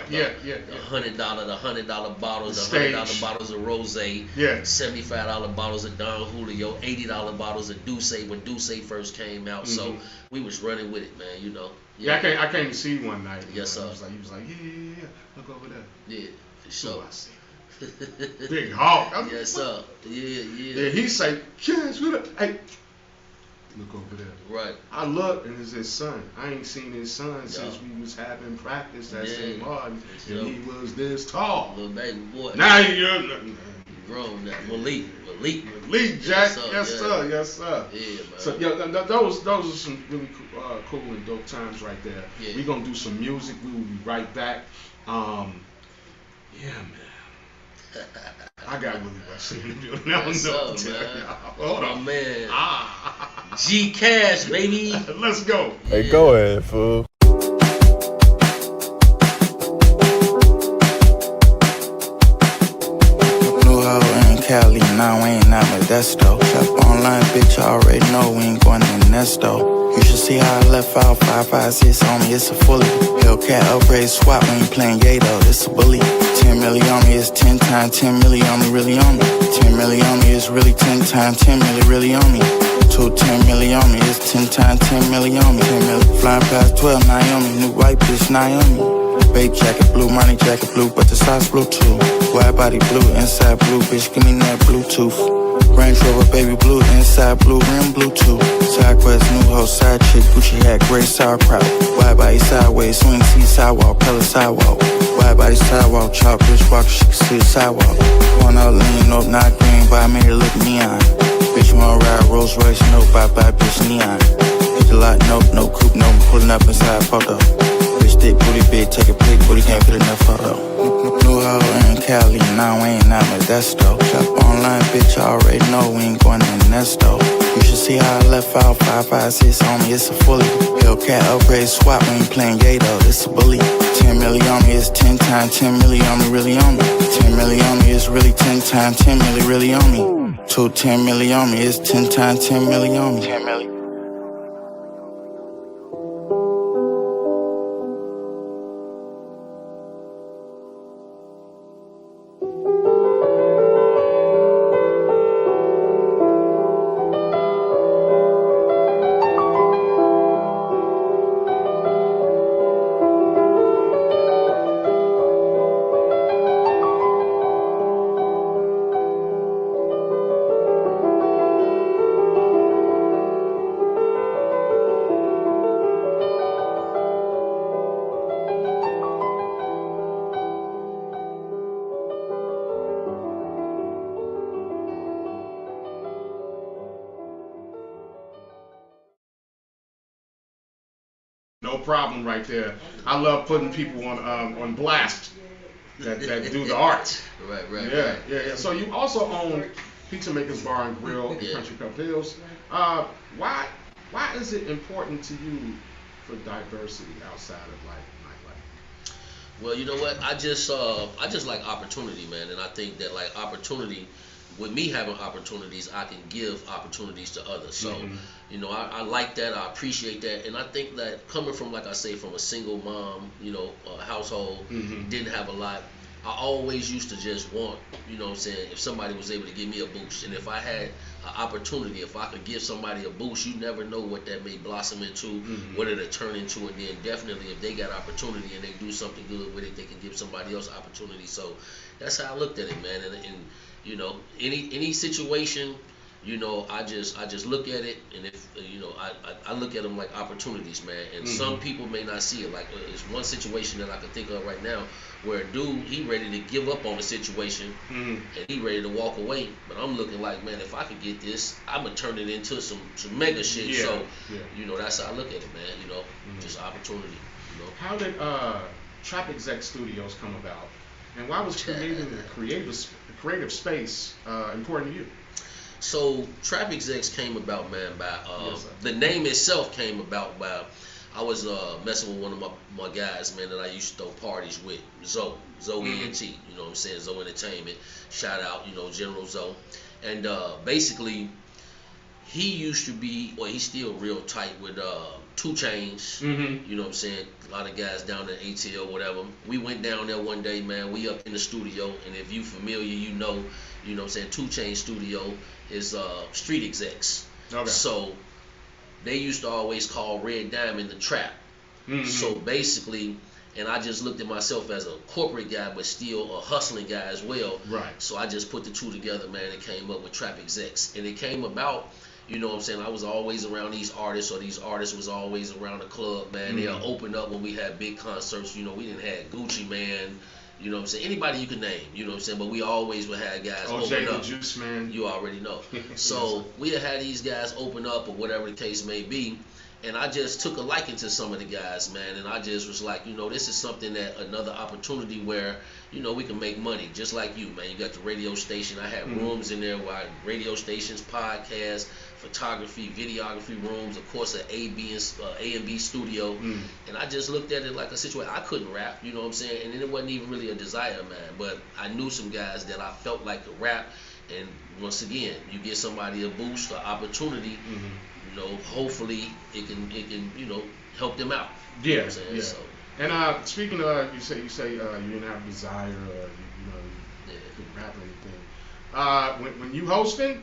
$100 bottles, the $100 bottles of Rosé. $75 bottles of Don Julio, $80 bottles of Douce when Douce first came out. So we was running with it, man. Yeah, I came to see you one night. Yes, sir. He was like, yeah, look over there. Yeah, for sure. I see. Big hawk. Yes, sir. Yeah. Yeah, he say, yes, hey. Look over there. Right. I look and it's his son. I ain't seen his son since we was having practice at St. Martin, and he was this tall. Little baby boy. Now you're grown now. Malik, Jack. Yes, sir. Yeah, man. So those are some really cool and dope times right there. Yeah. We're gonna do some music. We will be right back. Yeah, man. I got Willie Wesley in the building. What's up, man? Hold my on. man. G Cash, baby. Let's go. Hey, go ahead, fool. New hoe in Cali, now we ain't out with that though. Shop online, bitch, I already know we ain't going in Nesto. You should see how I left out 556 on me, it's a fully. Hellcat upgrade swap when you playing Yato, it's a bully. 10 million on me is 10 times 10 million on me, really on me. 10 million on me is really 10 times 10 million, really on me. 10 million on me is 10 times 10 million on me. 10 million flying past 12, Naomi, new white bitch, Naomi. Babe jacket blue, money jacket blue, but the size blue too. Wide body blue, inside blue, bitch, give me that Bluetooth. Range Rover, baby blue, inside blue, rim Bluetooth. Side quest, new hoe, side chick, Gucci hat, gray sauerkraut. Wide body sideways, swing, see sidewalk, pellet sidewalk. Wide body sidewalk, chop, bitch walk, she can see the sidewalk. Going out lean, nope, not green, but I made it look neon. Bitch, you wanna ride Rolls Royce, nope, bye, bitch, neon. Hit the lot, nope, no coupe, no, pulling up inside photo. Bitch, thick booty, big, take a pic, booty, can't fit enough photo. New hoe in Cali, now we ain't out with that though. Shop online, bitch, I already know we ain't going in Nesto. You should see how I left out 556 on me, it's a fully. Hellcat upgrade swap when you playing Yato, it's a bully. 10 million on me is 10 times 10 million on me, really on me. 10 million on me is really 10 times 10 million, really on me. 10 million on me is 10 times 10 million on me. 10 million. No problem right there. I love putting people on blast that do the art. Right. Yeah. So you also own Pizza Maker's Bar and Grill in Country Club Hills. Why is it important to you for diversity outside of like nightlife? Well, you know what? I just like opportunity, man, and I think that like opportunity. With me having opportunities, I can give opportunities to others. So, you know, I like that. I appreciate that. And I think that coming from, like I say, from a single mom, you know, household, didn't have a lot. I always used to just want, you know what I'm saying, if somebody was able to give me a boost. And if I had an opportunity, if I could give somebody a boost, you never know what that may blossom into, what it'll turn into. And then definitely if they got opportunity and they do something good with it, they can give somebody else opportunity. So that's how I looked at it, man. And you know, any situation, you know, I just look at it, and if you know, I look at them like opportunities, man. And some people may not see it. Like it's one situation that I can think of right now where a dude, he ready to give up on the situation and he ready to walk away. But I'm looking like, man, if I could get this, I'm gonna turn it into some mega shit. You know, that's how I look at it, man. You know, just opportunity. You know. How did Trap Exec Studios come about, and why was creating a creative space important to you? So Trap Execs came about, man, by the name itself came about by I was messing with one of my guys, man, that I used to throw parties with, Zoe ENT, you know what I'm saying, Zoe Entertainment, shout out, you know, General Zoe, and basically he used to be, well, he's still real tight with 2 Chainz, you know what I'm saying, a lot of guys down at ATL, whatever. We went down there one day, man, we up in the studio, and if you familiar, you know what I'm saying, 2 Chainz studio is Street Execs. Okay. So they used to always call Red Diamond the Trap. So basically, and I just looked at myself as a corporate guy, but still a hustling guy as well. Right. So I just put the two together, man, and came up with Trap Execs. And it came about You know what I'm saying? I was always around these artists, or these artists was always around the club, man. They'll open up when we had big concerts. You know, we didn't have Gucci Man. You know what I'm saying? Anybody you can name. You know what I'm saying? But we always would have guys open up. Juice Man. You already know. So we had these guys open up, or whatever the case may be. And I just took a liking to some of the guys, man. And I just was like, you know, this is something that another opportunity where, you know, we can make money. Just like you, man. You got the radio station. I had rooms in there where radio stations, podcasts, photography, videography rooms, of course, an A and B studio. And I just looked at it like a situation. I couldn't rap, you know what I'm saying? And it wasn't even really a desire, man. But I knew some guys that I felt like could rap. And once again, you get somebody a boost, an opportunity. You know, hopefully it can you know, help them out. You know what I'm saying? So, and speaking of, you say you didn't have a desire, or you couldn't rap or anything. When you hosting,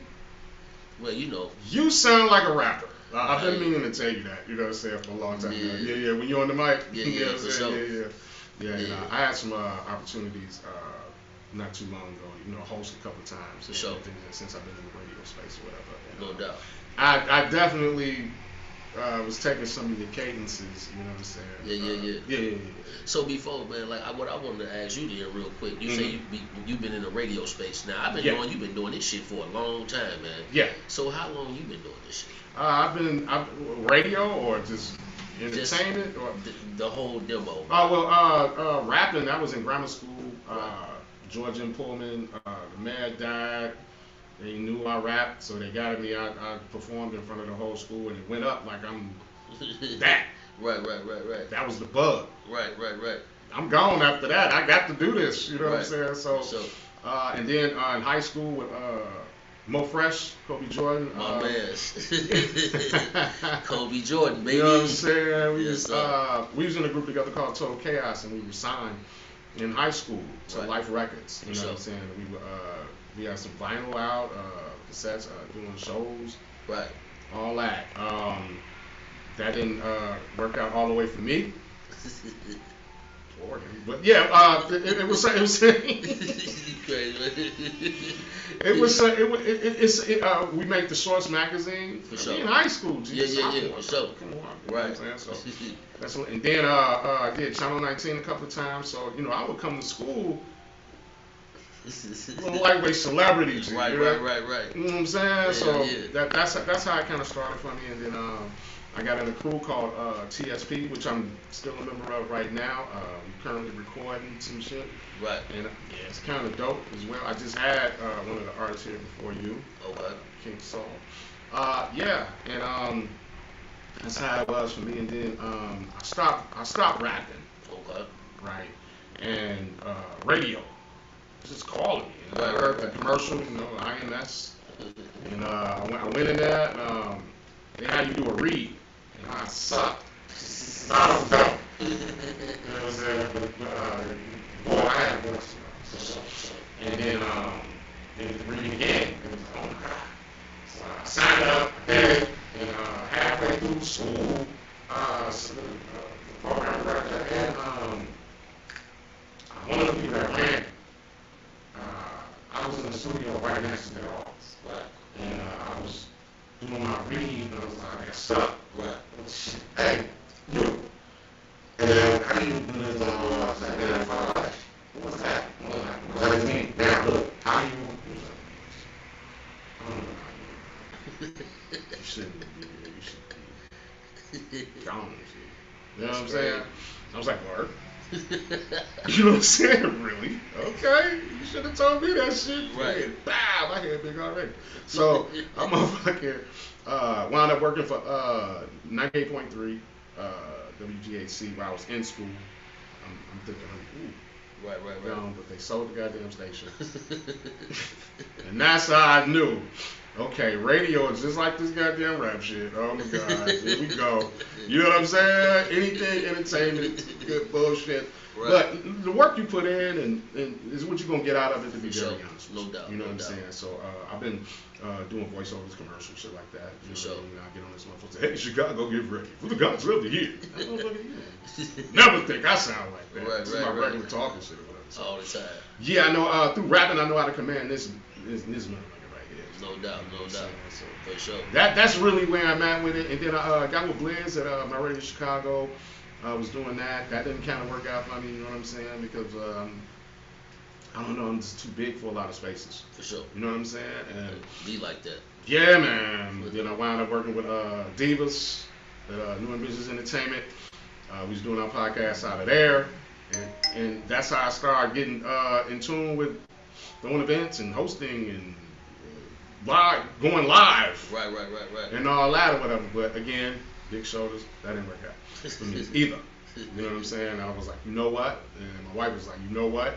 well, you know, you sound like a rapper. I've been meaning to tell you that. You know what I'm saying, for a long time. Yeah. When you're on the mic, you know what I'm saying? Yeah. I had some opportunities not too long ago. You know, host a couple of times. For sure. Since I've been in the radio space or whatever. No doubt. I definitely was taking some of your cadences, you know what I'm saying? Yeah. So before, man, like what I wanted to ask you there real quick. You say you've been in the radio space. Now you've been doing this shit for a long time, man. Yeah. So how long you been doing this shit? I've been radio or just entertainment or the whole demo. Rapping. I was in grammar school. George M. Pullman, the man died. They knew I rapped, so they got me. I performed in front of the whole school, and it went up like I'm that. Right. That was the bug. Right. I'm gone after that. I got to do this. You know what I'm saying? So and then in high school with Mo Fresh, Kobe Jordan. My man. Kobe Jordan, baby. You know what I'm saying? We was in a group together called Total Chaos, and we were signed in high school to Life Records. You know what I'm saying? We had some vinyl out, cassettes, doing shows, all that. That didn't work out all the way for me. But yeah, it was we made the Source magazine for sure. In high school. Yeah, for sure. Come on, right. So that's what, and then I did Channel 19 a couple of times. So you know, I would come to school. Little lightweight celebrity, right. You know what I'm saying? That's how it kind of started for me, and then I got in a crew called TSP, which I'm still a member of right now. I'm currently recording some shit, right? And it's kind of dope as well. I just had one of the artists here before you, King Soul. And that's how it was for me. And then I stopped rapping, right? And radio. Just calling me. I heard the commercial, you know, IMS, and I went in there. And, they had you do a read, and I sucked. I don't know. You know what I'm saying? Boy, I had a voice. And then read again. It was, oh my God. So I signed up, and halfway through school, the program director, and one of the people that ran. I was in the studio right next to their office, and I was doing my read, and I was like, I got stuck, hey, you, and how you do this? I was like, man, what's that? What does that mean? Now, look, how you do that? You shouldn't be here, you should be gone. You know what I'm saying? I was like, word. You know what I'm saying? Really? Okay. You should have told me that shit. Right. Bow, my head big already. So I'm motherfucking wound up working for 98.3 WGHC while I was in school. I'm thinking, ooh. Right. But they sold the goddamn station. And that's how I knew. Okay, radio is just like this goddamn rap shit. Oh my God, here we go. You know what I'm saying? Anything, entertainment, good bullshit. Right. But the work you put in and is what you're gonna get out of it. To be very honest, no doubt. You know what I'm saying? So I've been doing voiceovers, commercials, shit like that. You know, sure. I get on this motherfucker. Say, hey, Chicago, get ready for the God's love to hear. Never think I sound like that. This is my regular talking shit or whatever. All the time. Yeah, I know. Through rapping, I know how to command this motherfucker right is. No doubt, no doubt. So For sure. that's really where I'm at with it. And then I got with Blizz at my radio Chicago. I was doing that. That didn't kind of work out for me, you know what I'm saying? Because I don't know, I'm just too big for a lot of spaces. For sure. You know what I'm saying? And be like that. yeah, man. Then I wound up working with Divas at New Business Entertainment. We was doing our podcast out of there. And that's how I started getting in tune with doing events and hosting and going live. Right. And all that or whatever. But again, big shoulders, that didn't work out for me either. You know what I'm saying? I was like, you know what? And my wife was like, you know what?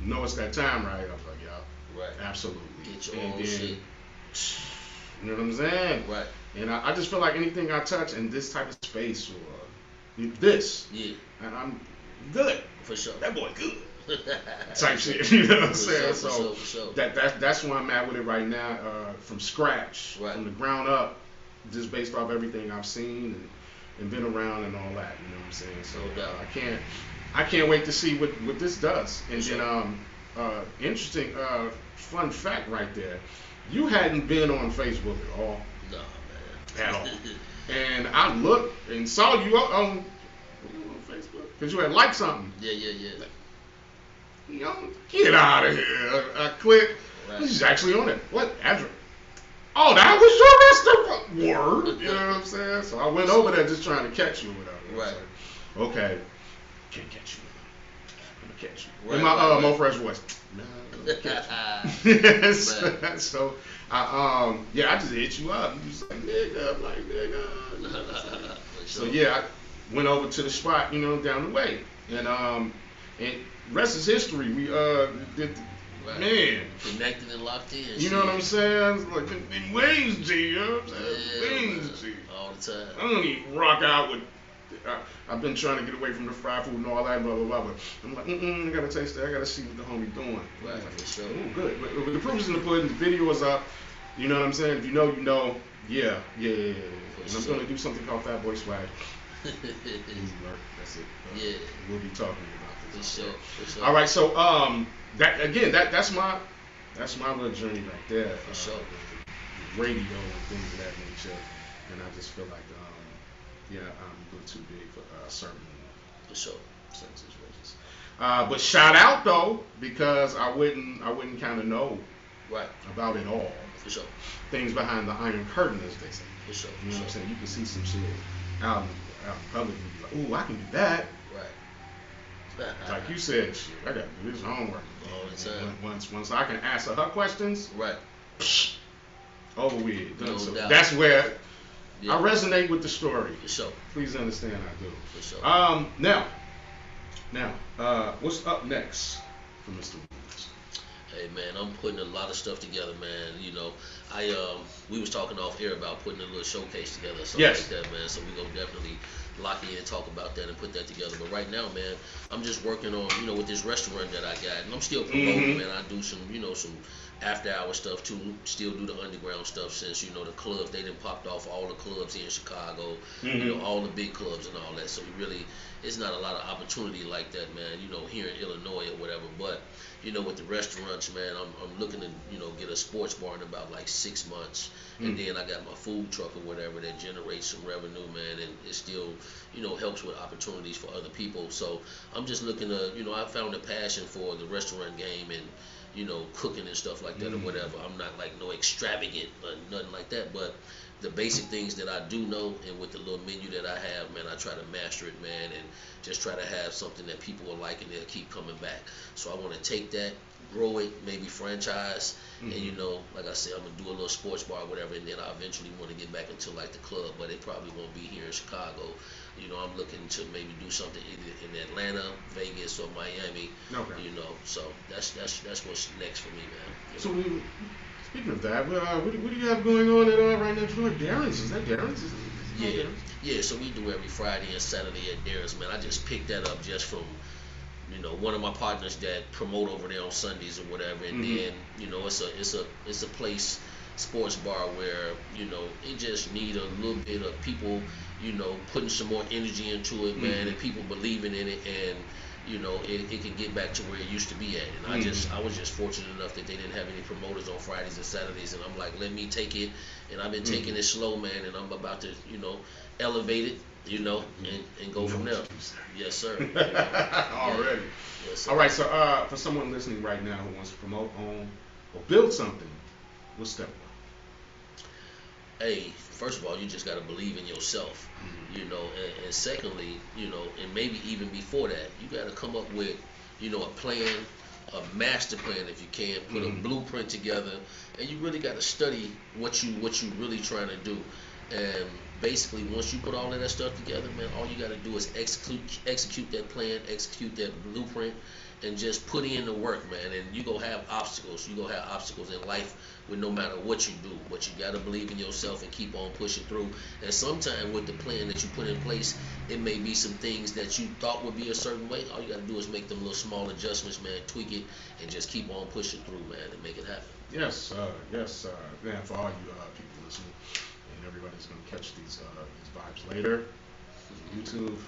You know it's that time, right? I was like, yeah. Right. Absolutely. Get your own shit. You know what I'm saying? Right. And I just feel like anything I touch in this type of space or this, and I'm good. For sure. That boy good. Type shit. You know what I'm saying? For sure. That's where I'm at with it right now, from scratch, from the ground up, just based off everything I've seen and been around and all that. You know what I'm saying? So I can't wait to see what this does. And then interesting fun fact right there. You hadn't been on Facebook at all. No, man. At all. And I looked and saw you on Facebook because you had liked something. Yeah. You know, get out of here. I clicked. Right. He's actually on it. What address? Oh, that was your restaurant. Word. You know what I'm saying? So I went over there just trying to catch you or whatever. Right. Like, okay. Can't catch you. I'm going to catch you. Right, In my Mo right. Fresh voice. No, I'm going to catch you. So, I just hit you up. You was like, nigga. I'm like, nigga. So, yeah, I went over to the spot, you know, down the way. And rest is history. We did, man. Connected and locked in. You know what I'm saying? Like, in waves, G. You know what I'm saying? Wings, G. All the time. I don't even rock out with. I've been trying to get away from the fried food and all that, blah, blah, blah. But I'm like, I gotta taste that. I gotta see what the homie doing. Right, like, for sure. Oh, good. But the proof is in the pudding. The video is up. You know what I'm saying? If you know, you know. Yeah. And I'm gonna do something called Fat Boy Swag. Easy work. That's it. Yeah. We'll be talking about this. For sure. All right. So that's my little journey right there. For sure. Radio and things of that nature. And I just feel like I'm a little too big for certain situations. But shout out though, because I wouldn't kind of know about it all. For sure. Things behind the iron curtain, as they say. For sure. You know what I'm saying? You can see some shit out in public and be like, ooh, I can do that. Right. Like you said, shit, I got to do this homework. All the time. Once I can answer her questions, right. Over with. Done. No So doubt. that's where Yeah. I resonate with the story. For sure. Please understand I do. For sure. Now, what's up next for Mr. Williams? Hey man, I'm putting a lot of stuff together, man. You know, we was talking off air about putting a little showcase together, something like that, man. So we gonna definitely lock in and talk about that and put that together. But right now, man, I'm just working on, with this restaurant that I got, and I'm still promoting, man. I do some after hour stuff too. Still do the underground stuff since the clubs, they done popped off all the clubs here in Chicago, all the big clubs and all that. So we really, it's not a lot of opportunity like that, man. Here in Illinois or whatever, but. With the restaurants, man, I'm looking to, get a sports bar in about like 6 months. And then I got my food truck or whatever that generates some revenue, man, and it still, helps with opportunities for other people. So I'm just looking to, I found a passion for the restaurant game and, cooking and stuff like that or whatever. I'm not like no extravagant, nothing like that, but the basic things that I do know, and with the little menu that I have, man, I try to master it, man, and just try to have something that people will like and they'll keep coming back. So I want to take that, grow it, maybe franchise, and like I said, I'm gonna do a little sports bar or whatever, and then I eventually want to get back into like the club, but it probably won't be here in Chicago. I'm looking to maybe do something either in Atlanta, Vegas, or Miami. Okay. So that's what's next for me, man. So speaking of that, what do you have going on at right next door? Darren's? Is that Darren's? Yeah. So we do every Friday and Saturday at Darren's, man. I just picked that up just from, one of my partners that promote over there on Sundays or whatever, and then it's a place, sports bar where it just need a little bit of people, putting some more energy into it, man, and people believing in it, and you know, it can get back to where it used to be at. And I was just fortunate enough that they didn't have any promoters on Fridays and Saturdays, and I'm like, let me take it, and I've been taking it slow, man, and I'm about to, you know, elevate it, you know, and go from there. Yes, sir. You know? Already. Yes, sir. All right, so for someone listening right now who wants to promote, own, or build something, what's step one? Hey, first of all, you just got to believe in yourself, you know, and secondly, you know, and maybe even before that, you got to come up with, you know, a plan, a master plan if you can, put a blueprint together, and you really got to study what you really trying to do. And basically, once you put all of that stuff together, man, all you got to do is execute that plan, execute that blueprint, and just put in the work, man. And you gonna have obstacles. You gonna have obstacles in life with no matter what you do. But you gotta believe in yourself and keep on pushing through. And sometimes with the plan that you put in place, it may be some things that you thought would be a certain way. All you gotta do is make them little small adjustments, man. Tweak it and just keep on pushing through, man, and make it happen. Yes, man. For all you people listening, and everybody's gonna catch these vibes later. YouTube.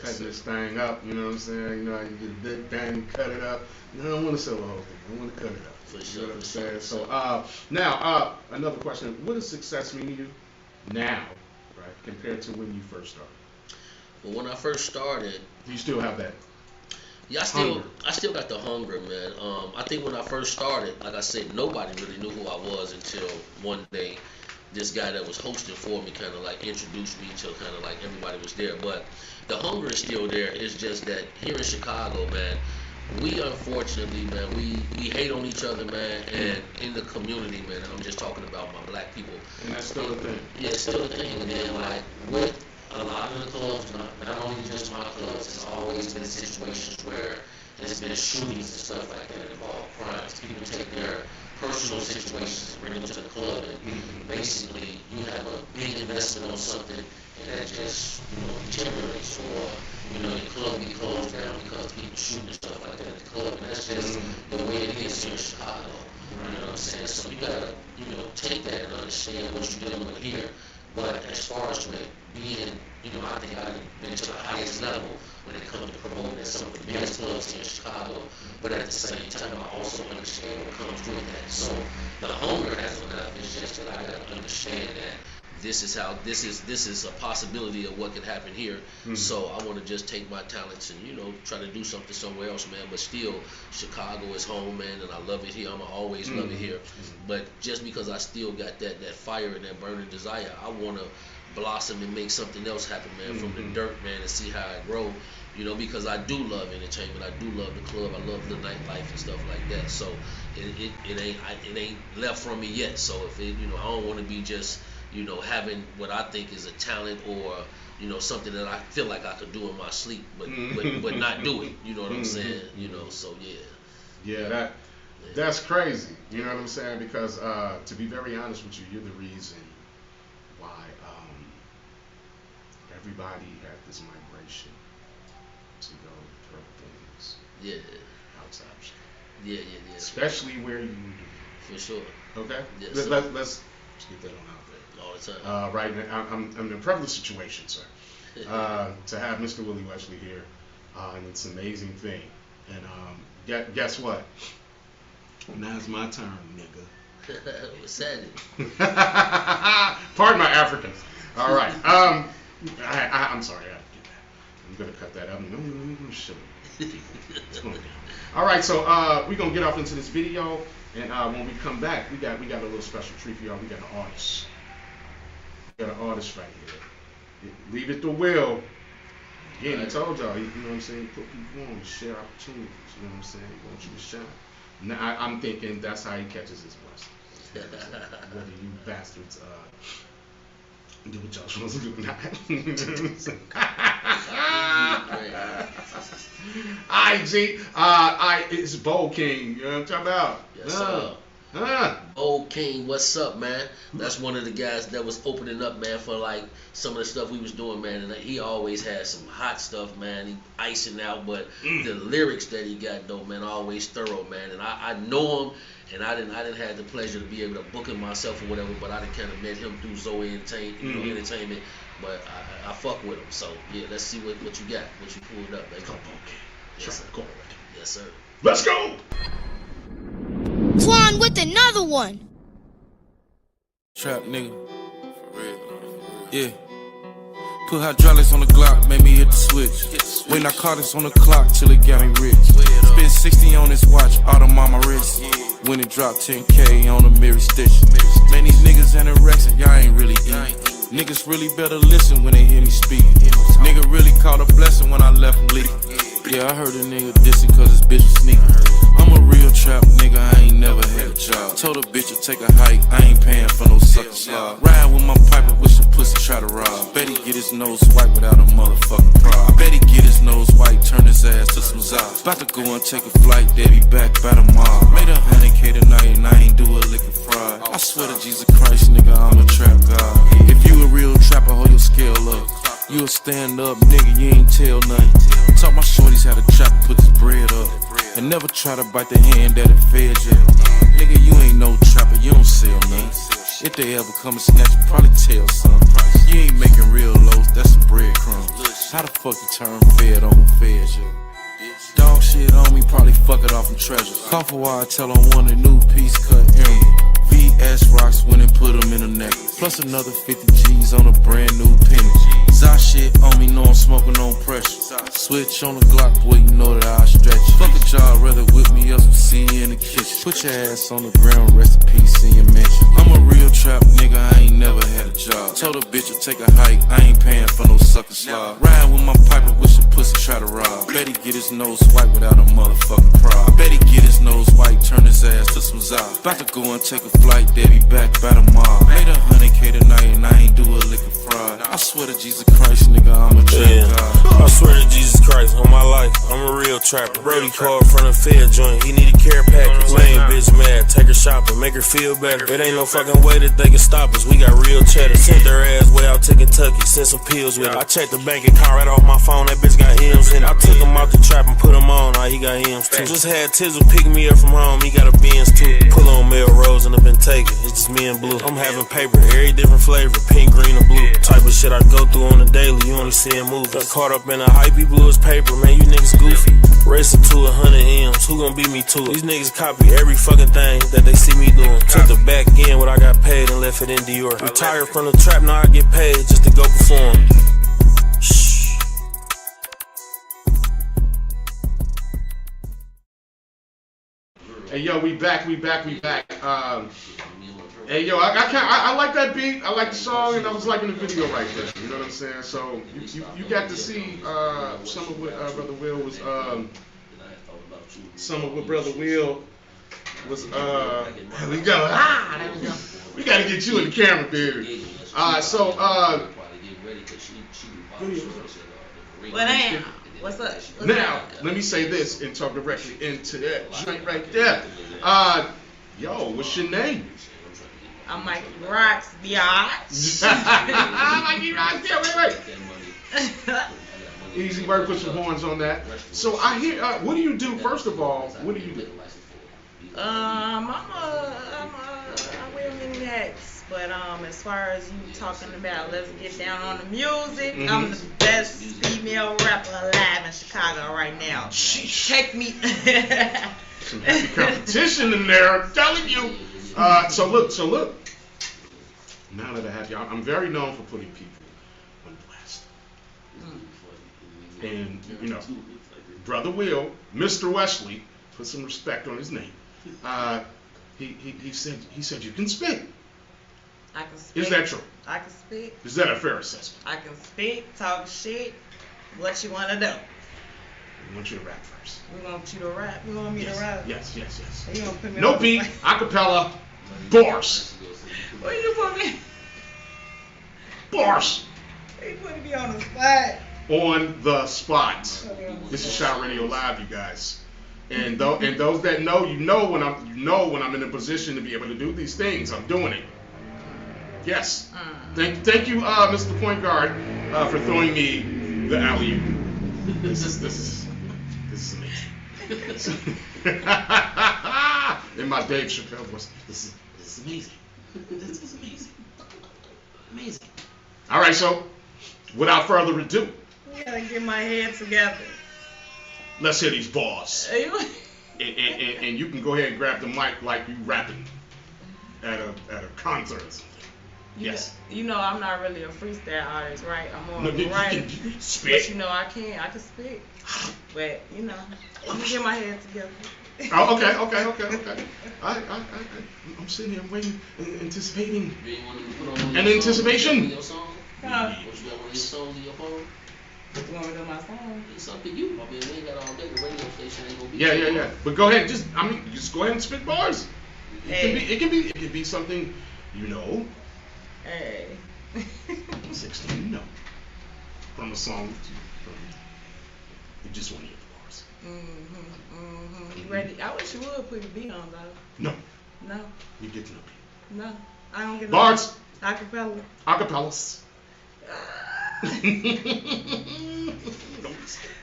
Cutting this thing up, you know what I'm saying? You know, you get a big bang, cut it up. No, I don't want to sell the whole thing. I want to cut it up. For sure. You know what I'm saying? So, now, another question. What does success mean to you now, right, compared to when you first started? Well, when I first started, Do you still have that? yeah, I still got the hunger, man. I think when I first started, like I said, nobody really knew who I was until one day this guy that was hosting for me kind of like introduced me to kind of like everybody was there. But the hunger is still there. It's just that here in Chicago, man, we unfortunately, man, we hate on each other, man, and in the community, man, and I'm just talking about my black people. And that's still a thing. Yeah, it's still a thing. And then like with a lot of the clubs, not only just my clubs, it's always been situations where there's been shootings and stuff like that involved crimes. People take their personal situations and bring them to the club, and basically you have a big investment on something, and that just, you know, deteriorates, or, you know, the club be closed down because people shooting and stuff like that at the club, and that's just the way it is here in Chicago. You know what I'm saying? So you gotta, you know, take that and understand what you're dealing with here. But as far as with being, you know, I think I've been to the highest level when it comes to promoting at some of the biggest clubs here in Chicago. But at the same time, I also understand what comes with that. So the hunger hasn't enough. It's just that I gotta understand that this is a possibility of what could happen here. So I want to just take my talents and, you know, try to do something somewhere else, man. But still, Chicago is home, man, and I love it here. I'ma always love it here. But just because I still got that fire and that burning desire, I want to blossom and make something else happen, man, from the dirt, man, and see how I grow. You know, because I do love entertainment, I do love the club, I love the nightlife and stuff like that. So it ain't left from me yet. So if it, you know, I don't want to be just, you know, having what I think is a talent, or, you know, something that I feel like I could do in my sleep, but not do it. You know what I'm saying? You know, so yeah. That's crazy. You know what I'm saying? Because to be very honest with you, you're the reason why everybody had this migration to go throw things. Yeah. Outside of Chicago. Yeah. Especially where you do. For sure. Okay. Yes, Let's get that on out there. All the time. Right now, I'm in a privileged situation, sir, to have Mr. Willie Wesley here, and it's an amazing thing. And guess what? Now's my turn, nigga. What's happening? Pardon my Africans. All right. I'm sorry. I have to do that. I'm gonna cut that out. I'm gonna show you. It's going down. All right. So we're gonna get off into this video, and when we come back, we got a little special treat for y'all. We got an artist. Got an artist right here. Leave it to Will. Again, he told y'all, you know what I'm saying, put people on, share opportunities, you know what I'm saying, he wants you to shine. Now, I'm thinking that's how he catches his blessings. Whether you bastards do what y'all supposed to do or not. You know what I'm saying? It's Bowl King, you know what I'm talking about? Yes, sir. Old King, what's up, man? That's one of the guys that was opening up, man, for like some of the stuff we was doing, man. And he always had some hot stuff, man. He icing out, but the lyrics that he got, though, man, always thorough, man. And I know him, and I didn't have the pleasure to be able to book him myself or whatever, but I done kind of met him through Zoe Entertainment. But I fuck with him. So yeah, let's see what you got, what you pulled up, baby. Yes, sir. Cool. Yes, sir. Let's go. Twan with another one. Trap nigga. For real. Yeah. Put hydraulics on the Glock, made me hit the switch. Wait, narcotics on the clock till it got me rich. Spent 60 on this watch, out on my wrist. When it dropped 10K on the mirror stitch. Man, these niggas anorexic, y'all ain't really eat. Niggas really better listen when they hear me speak. Nigga really caught a blessing when I left him leaking. Yeah, I heard a nigga dissing cause his bitch was sneaking. I'm a real trap nigga, I ain't never had a job. Told a bitch to take a hike, I ain't paying for no sucker slide. Ride with my piper, wish a pussy try to rob. Bet he get his nose white without a motherfucking problem. Bet he get his nose white, turn his ass to some zob. About to go and take a flight, they be back by tomorrow. Made 100K tonight and I ain't do a lick of fraud. I swear to Jesus Christ, nigga, I'm a trap god. If you a real trapper, hold your scale up. You a stand up nigga, you ain't tell nothing. Taught my shorties how to trap and put this bread up. And never try to bite the hand that it fed you. Nigga, you ain't no trapper, you don't sell nothing. If they ever come and snatch you, probably tell some. You ain't making real lows, that's some breadcrumbs. How the fuck you turn fed on who fed you? Dog shit on me, probably fuck it off from treasures. Cough a while, tell on one a new piece cut earring. VS rocks went and put them in a necklace. Plus another 50 G's on a brand new penny. Zah shit on me, know I'm smoking on pressure. Switch on the Glock, boy, you know that I stretch. Fuck a job, rather whip me up some C in the kitchen. Put your ass on the ground, rest in peace in your mention. I'm a real trap nigga, I ain't never had a job. Told a bitch to take a hike, I ain't paying for no sucker slide. Ride with my piper, wish a pussy try to rob. Bet he get his nose white without a motherfucking problem. Bet he get his nose white, turn his ass to some zob. About to go and take a flight, they be back by tomorrow. Made 100K tonight and I ain't do a lick of fraud. I swear to Jesus Christ, nigga, I'm a trap god. I swear to Jesus Christ, on my life, I'm a real trapper. Brody called from the Fed joint, he need a care package. Lame bitch mad, take her shopping, make her feel better. It ain't no fucking way that they can stop us, we got real cheddar. Sent their ass way out to Kentucky, sent some pills with her. I checked the bank account right off my phone, that bitch got M's in it. I took him out the trap and put him on, now he got M's too. Just had Tizzle pick me up from home, he got a Benz too. Pull on Melrose and I've been taken, it's just me and blue. I'm having paper, every different flavor, pink, green, and blue. Type of shit I go through on the daily, you only see in movies. Got caught up in a hype, he blew his paper, man, you niggas goofy. Racing to 100 M's, who gon' beat me to it? These niggas copy every fucking thing that they see me doing. Took the back end what I got paid and left it in Dior. Retired from the trap, now I get paid just to go perform. Shh. Hey yo, we back. Hey yo, I like that beat. I like the song, and I was liking the video right there. You know what I'm saying? So you got to see some of what Brother Will was. Some of what Brother Will was. We got to get you in the camera, baby. What am? What's up? Now, let me say this and talk directly into that joint right there. Yo, what's your name? I'm Mikey Rocks, biatch. Mikey Rocks, yeah, wait. Easy work, put some horns on that. So I hear, what do you do, first of all, what do you do? I wear many hats, but as far as you talking about, let's get down on the music. Mm-hmm. I'm the best female rapper alive in Chicago right now. Sheesh. Take me. Some heavy competition in there, I'm telling you. So look. Now that I have you, I'm very known for putting people on blast. And you know, Brother Will, Mr. Wesley, put some respect on his name. He said you can spit. I can spit. Is that true? I can spit. Is that a fair assessment? I can spit, talk shit. What you want to do? We want you to rap first. We want you to rap. You want me to rap? Yes. You gonna put me no on beat, acapella, bars. Where you put me? Bars. Where you putting me on the spot? On the spot. This is CHI-RADIO.LIVE, you guys. And those that know, you know when I'm in a position to be able to do these things, I'm doing it. Yes. Thank you, Mr. Point Guard, for throwing me the alley-oop. This is amazing. In my Dave Chappelle voice, this is amazing. This is amazing. Amazing. All right, so without further ado, I gotta get my head together. Let's hear these bars. And you can go ahead and grab the mic like you rapping at a concert or something. Yes. You know I'm not really a freestyle artist, right? I'm more of a you writer. can spit. But you know I can spit. But you know, let me get my head together. Oh, okay. I'm sitting here waiting, anticipating. And anticipation. Your song? Huh? What you got one of your songs in your phone? You want me to do my song? It's up to you. I mean, we ain't got all day. The radio station ain't gonna be. Yeah. But go ahead, just go ahead and spit bars. It can be something, you know. Hey. 16, you know. From a song you just want to hear the bars. You ready? I wish you would put the beat on though. No. You get to know people. No. I don't get bars. Acapella. Acapellas.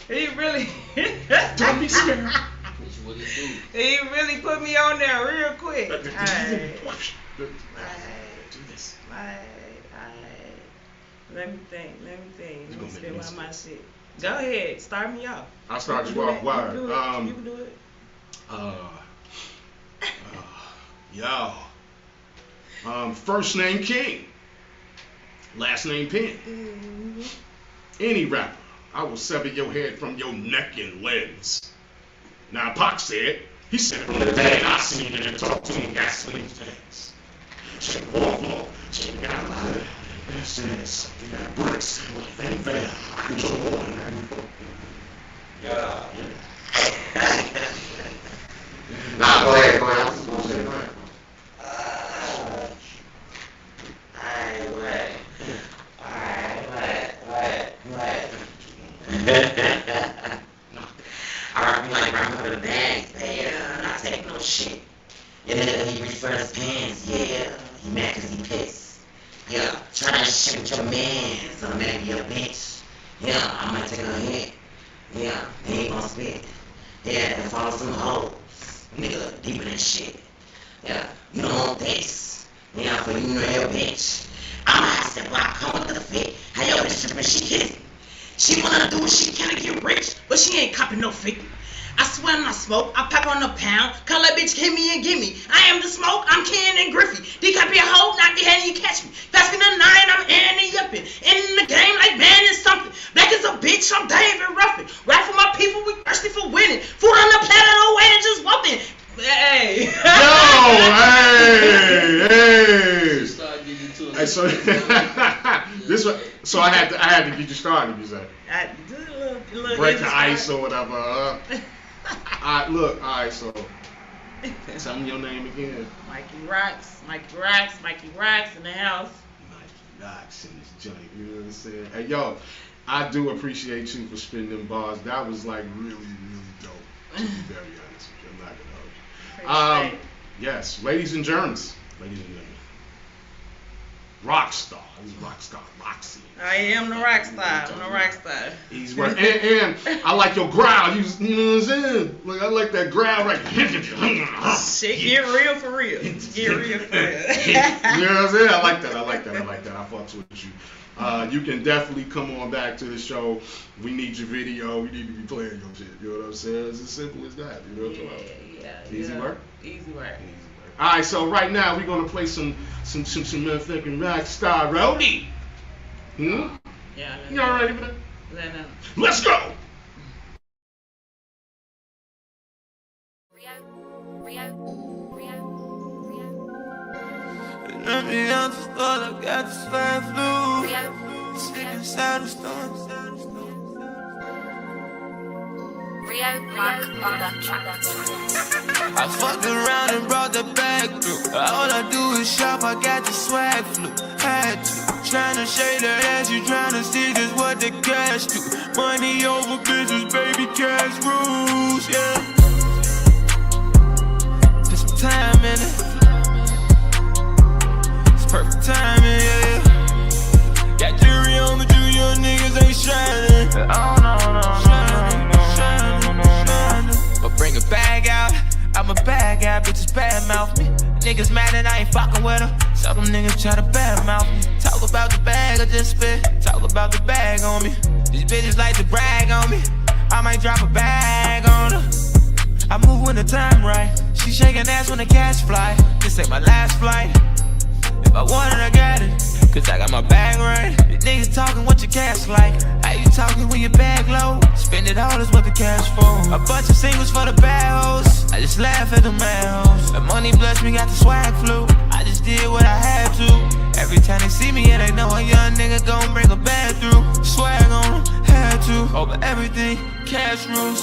He really. Don't be scared. What he do? He really put me on there real quick. Do this. Let me think. Let me spit one of my shit. Go ahead. Start me off. I'll start you off. Word. You can do it. First name King. Last name Penn. Any rapper, I will sever your head from your neck and limbs. Now Pac said, he said from the day I seen him and talked to him gasoline tanks. She got a lot of this, they got bricks, they fail. Yeah. Nah, go ahead. I'm just gonna say it. I rock me like rock over the bags, yeah, not take no shit. Yeah, nigga, he reach for his pants, yeah, he mad cause he pissed. Yeah, tryna shit with your man, so maybe your bitch. Yeah, I might take a hit. Yeah, they ain't gon' spit. Yeah, they follow some hoes. Nigga, deeper than shit. Yeah, you don't want this. Yeah, for you and your bitch. I'm a high step block, come with the fit. How your bitch trippin', she kissing. She wanna do what she can to get rich, but she ain't copping no figure. I swear I'm not smoke, I pack on a pound. Call that bitch, give me and give me. I am the smoke, I'm Ken and Griffey. D copy a hoe, knock the head and you catch me. Pass me the 9, I'm Annie Yuppin'. In the game like man is something. Black as a bitch, I'm David Ruffin. Rap for my people, we thirsty for winning. Food on the planet, no way to just whooping. Hey. Hey. Hey, so this one, so I had to get you started. You said. I do a little break the ice or whatever. All right. So tell me your name again. Mikey Rocks in the house. Mikey Rocks in this joint. You know what I'm saying? Hey, yo, I do appreciate you for spinning them bars. That was like really, really dope. To be very honest with you, I'm not gonna hold you. Yes, ladies and germs. Rockstar. He's rockstar. Roxy. I am the rockstar. I'm the rockstar. He's right. And I like your growl. You know what I'm saying? Like, I like that growl right. Shit, get real for real. Get real for real. You know what I'm saying? I like that. I fucks with you. You can definitely come on back to the show. We need your video. We need to be playing your shit. You know what I'm saying? It's as simple as that. You know what I'm talking about? Easy work? Easy work. Alright, so right now we're gonna play some motherfucking rockstar roadie. Yeah. You all ready for that? Let's go! Let me out the store, I got the swag flu. Sick inside the storm. I fucked around and brought the bag through. All I do is shop, I got the swag flu. Had to. Tryna shade her ass, you tryna see just what the cash do. Money over bitches, baby, cash rules, yeah. Put some time in it. It's perfect timing, yeah. Got jury on the junior niggas ain't shining. Oh, no. But bring a bag out, I'm a bag out, bitches bad mouth me. Niggas mad that I ain't fucking with them. Some niggas try to bad mouth me. Talk about the bag, I just spit. Talk about the bag on me. These bitches like to brag on me. I might drop a bag on her. I move when the time right. She shaking ass when the cash fly. This ain't my last flight. If I want it, I got it. Cause I got my bag right. The niggas talking what your cash like. How you talking when your bag low? Spend it all is what the cash for. A bunch of singles for the bad hoes. I just laugh at the mad hoes. The money blessed me, got the swag flu. I just did what I had to. Every time they see me, yeah, they know a young nigga gon' bring a bag through. Swag on them, had to. Over everything, cash rules.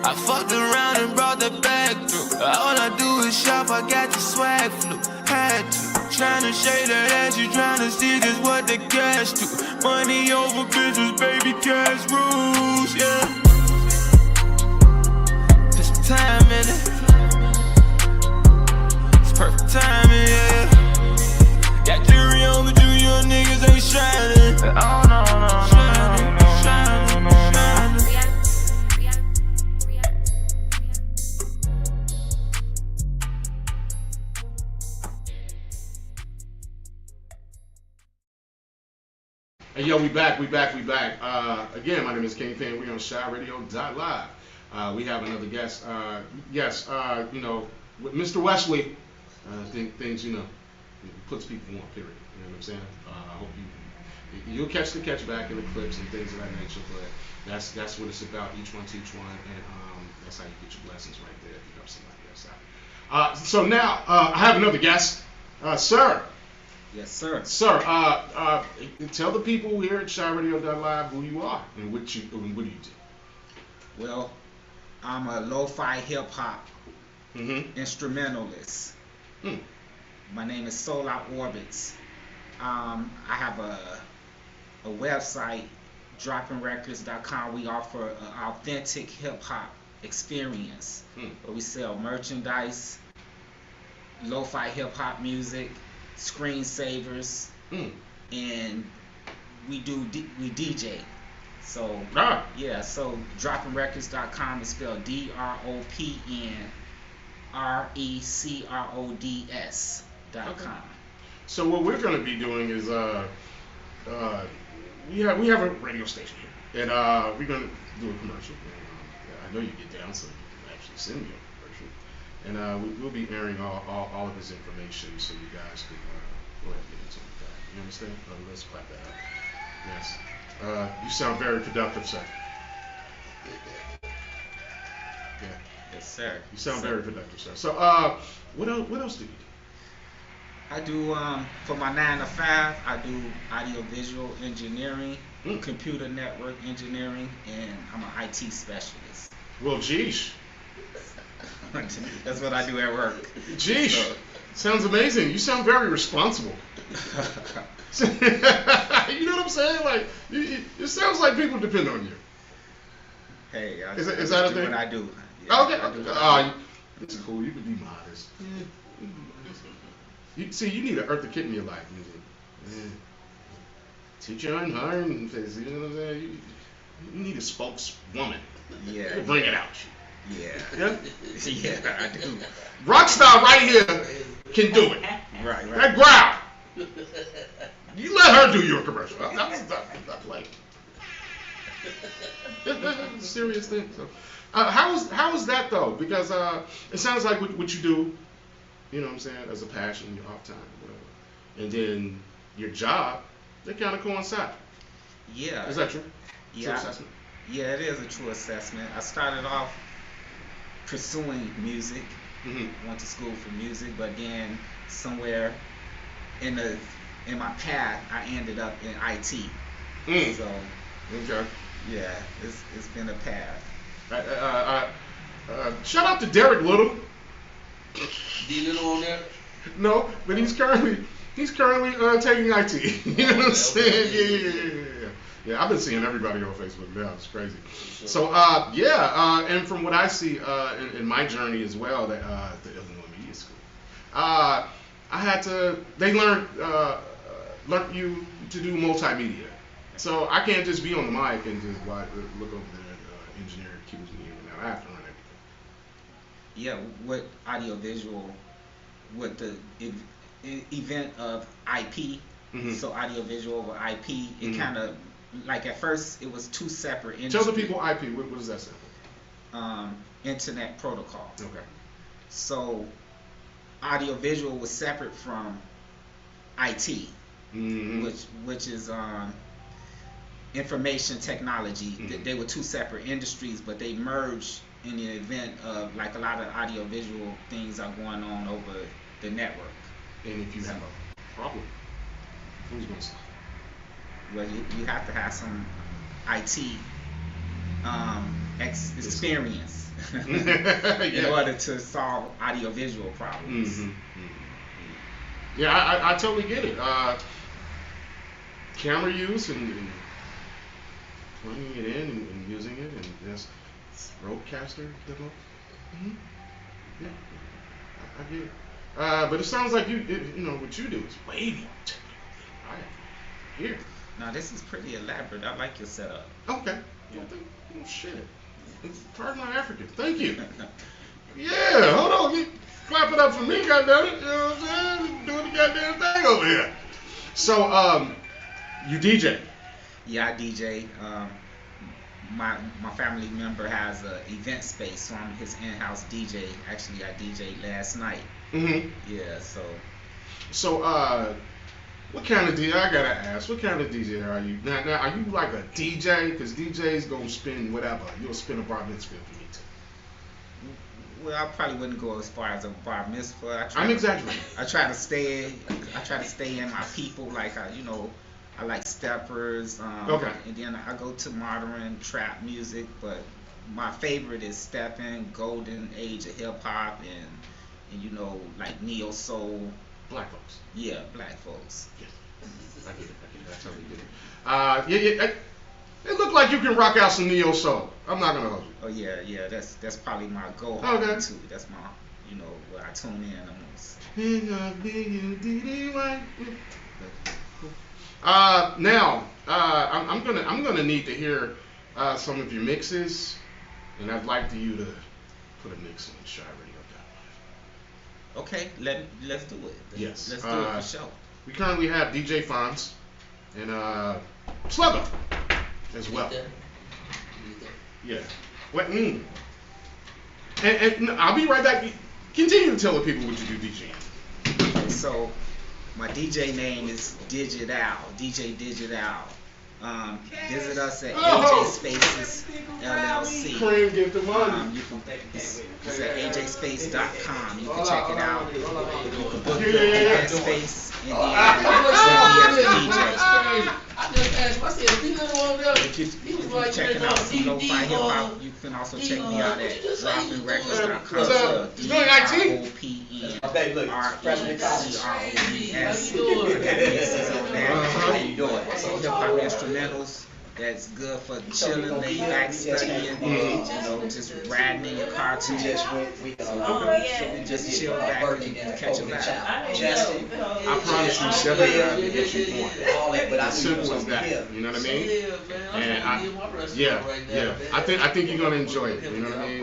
I fucked around and brought the bag through. All I do is shop, I got the swag flu. Had to. Tryna shade that ass, you tryna see just what the cash do. Money over bitches, baby, cash rules, yeah. Put some time in it. It's perfect timing, yeah. Got jury on the junior niggas ain't shining. Oh no, no, no. Hey, yo, we back. Again, my name is Kingpen. We're on CHI-RADIO.LIVE. We have another guest. You know, with Mr. Wesley, things, you know, puts people on, period. You know what I'm saying? I hope you'll catch the catchback in the clips and things of that nature, but that's what it's about. Each one teach one, and that's how you get your blessings right there if you help somebody else out. So now, I have another guest. Sir. Yes, sir. Sir, tell the people here at CHI-RADIO.LIVE who you are and what do you do? Well, I'm a lo-fi hip-hop instrumentalist. My name is Solar Orbits. I have a website, droppingrecords.com. We offer an authentic hip-hop experience where we sell merchandise, lo-fi hip-hop music, screensavers, and we DJ. So yeah, so droppingrecords.com is spelled DROPNRECRODS.com. So what we're going to be doing is we have a radio station here, and we're going to do a commercial. I know you get down, so you can actually send me a commercial. And we'll be airing all of his information so you guys can go ahead and get into that. You understand? Let's clap that up. Yes. You sound very productive, sir. Yeah. Yes, sir. You sound very productive, sir. So, what else do you do? I do, for my 9 to 5, I do audio-visual engineering, computer network engineering, and I'm an IT specialist. Well, geesh. That's what I do at work. Geesh. So, sounds amazing. You sound very responsible. You know what I'm saying? Like, it sounds like people depend on you. Hey, is that a thing? What I do. Yeah, okay. It's cool. You can be modest. You need an Eartha Kitt in your life. Teacher and her, and you know what I'm saying? You need a spokeswoman. Yeah. To bring it out. Yeah. Yeah? Yeah, I do. Rockstar right here can do it. Right. That growl. You let her do your commercial. That's like a serious thing. So, how is that though? Because it sounds like what you do, you know what I'm saying, as a passion, your off time, whatever, and then your job, they kind of coincide. Yeah. Is that true? Yeah. True assessment? Yeah, it is a true assessment. I started off pursuing music, went to school for music, but then somewhere in my path, I ended up in IT. So, okay. Yeah, it's been a path. Shout out to Derek Little. D Little on there? No, but he's currently taking IT. You know what I'm saying? Yeah, I've been seeing everybody on Facebook now. It's crazy. Sure. So, and from what I see in my journey as well, the Illinois Media School, they learned you to do multimedia. So I can't just be on the mic and just look over there and engineer cues me in and out. I have to run everything. Yeah, with audiovisual, with the event of IP, so audiovisual over IP, it kind of like at first it was two separate industries. Tell the people IP. What does that stand for? Internet Protocol. Okay. So audiovisual was separate from IT, which is information technology. They were two separate industries, but they merged in the event of like a lot of audiovisual things are going on over the network. And if you have a problem, who's going to solve it? Well, you have to have some IT experience in order to solve audiovisual problems. Yeah, I totally get it. Camera use and plugging it in and using it and just broadcaster demo. Yeah, I get it. But it sounds like you know what you do is way more technical than I am here. Now this is pretty elaborate. I like your setup. Okay. Oh shit. Pardon my African. Thank you. Yeah, hold on. Clap it up for me, goddammit. You know what I'm saying? Doing the goddamn thing over here. So, you DJ? Yeah, I DJ. My family member has an event space, so I'm his in-house DJ. Actually, I DJ'd last night. Yeah, so. So, what kind of DJ? I gotta ask. What kind of DJ are you? Now, are you like a DJ? Because DJs gonna spin whatever. You'll spin a bar mitzvah for me too. Well, I probably wouldn't go as far as a bar mitzvah. I'm exaggerating. I try to stay in my people. Like I like steppers. Okay. And then I go to modern trap music, but my favorite is stepping, golden age of hip hop, and you know, like neo soul. Black folks. Yeah, black folks. Yes. I get it. I totally get it. It looked like you can rock out some neo soul. I'm not gonna hold you. Oh yeah. That's probably my goal. Okay. Too. That's my, you know, where I tune in the most. Now, I'm gonna need to hear some of your mixes, and I'd like you to put a mix on CHI-RADIO.LIVE. Okay, let's do it. Yes. Let's do it for sure. We currently have DJ Fonz and Slugger as well. Yeah. What? And I'll be right back. Continue to tell the people what you do DJing. Okay, so my DJ name is Digital, DJ Digital. Visit us at AJ Spaces LLC. It's at AJSpace.com. You can check it out. You can book your event space and then DJ. I just asked myself, if you're checking out some lo-fi hip hop, you can also check me out at droppingrecords.com. Hip hop instrumentals that's good for chilling, laid back, studying, you know, just riding in your car too. Just chill back and catch a vibe. I promise you, 7 hours to get you going. Simple as that. You know what I mean? And I think you're gonna enjoy it. You know what I mean?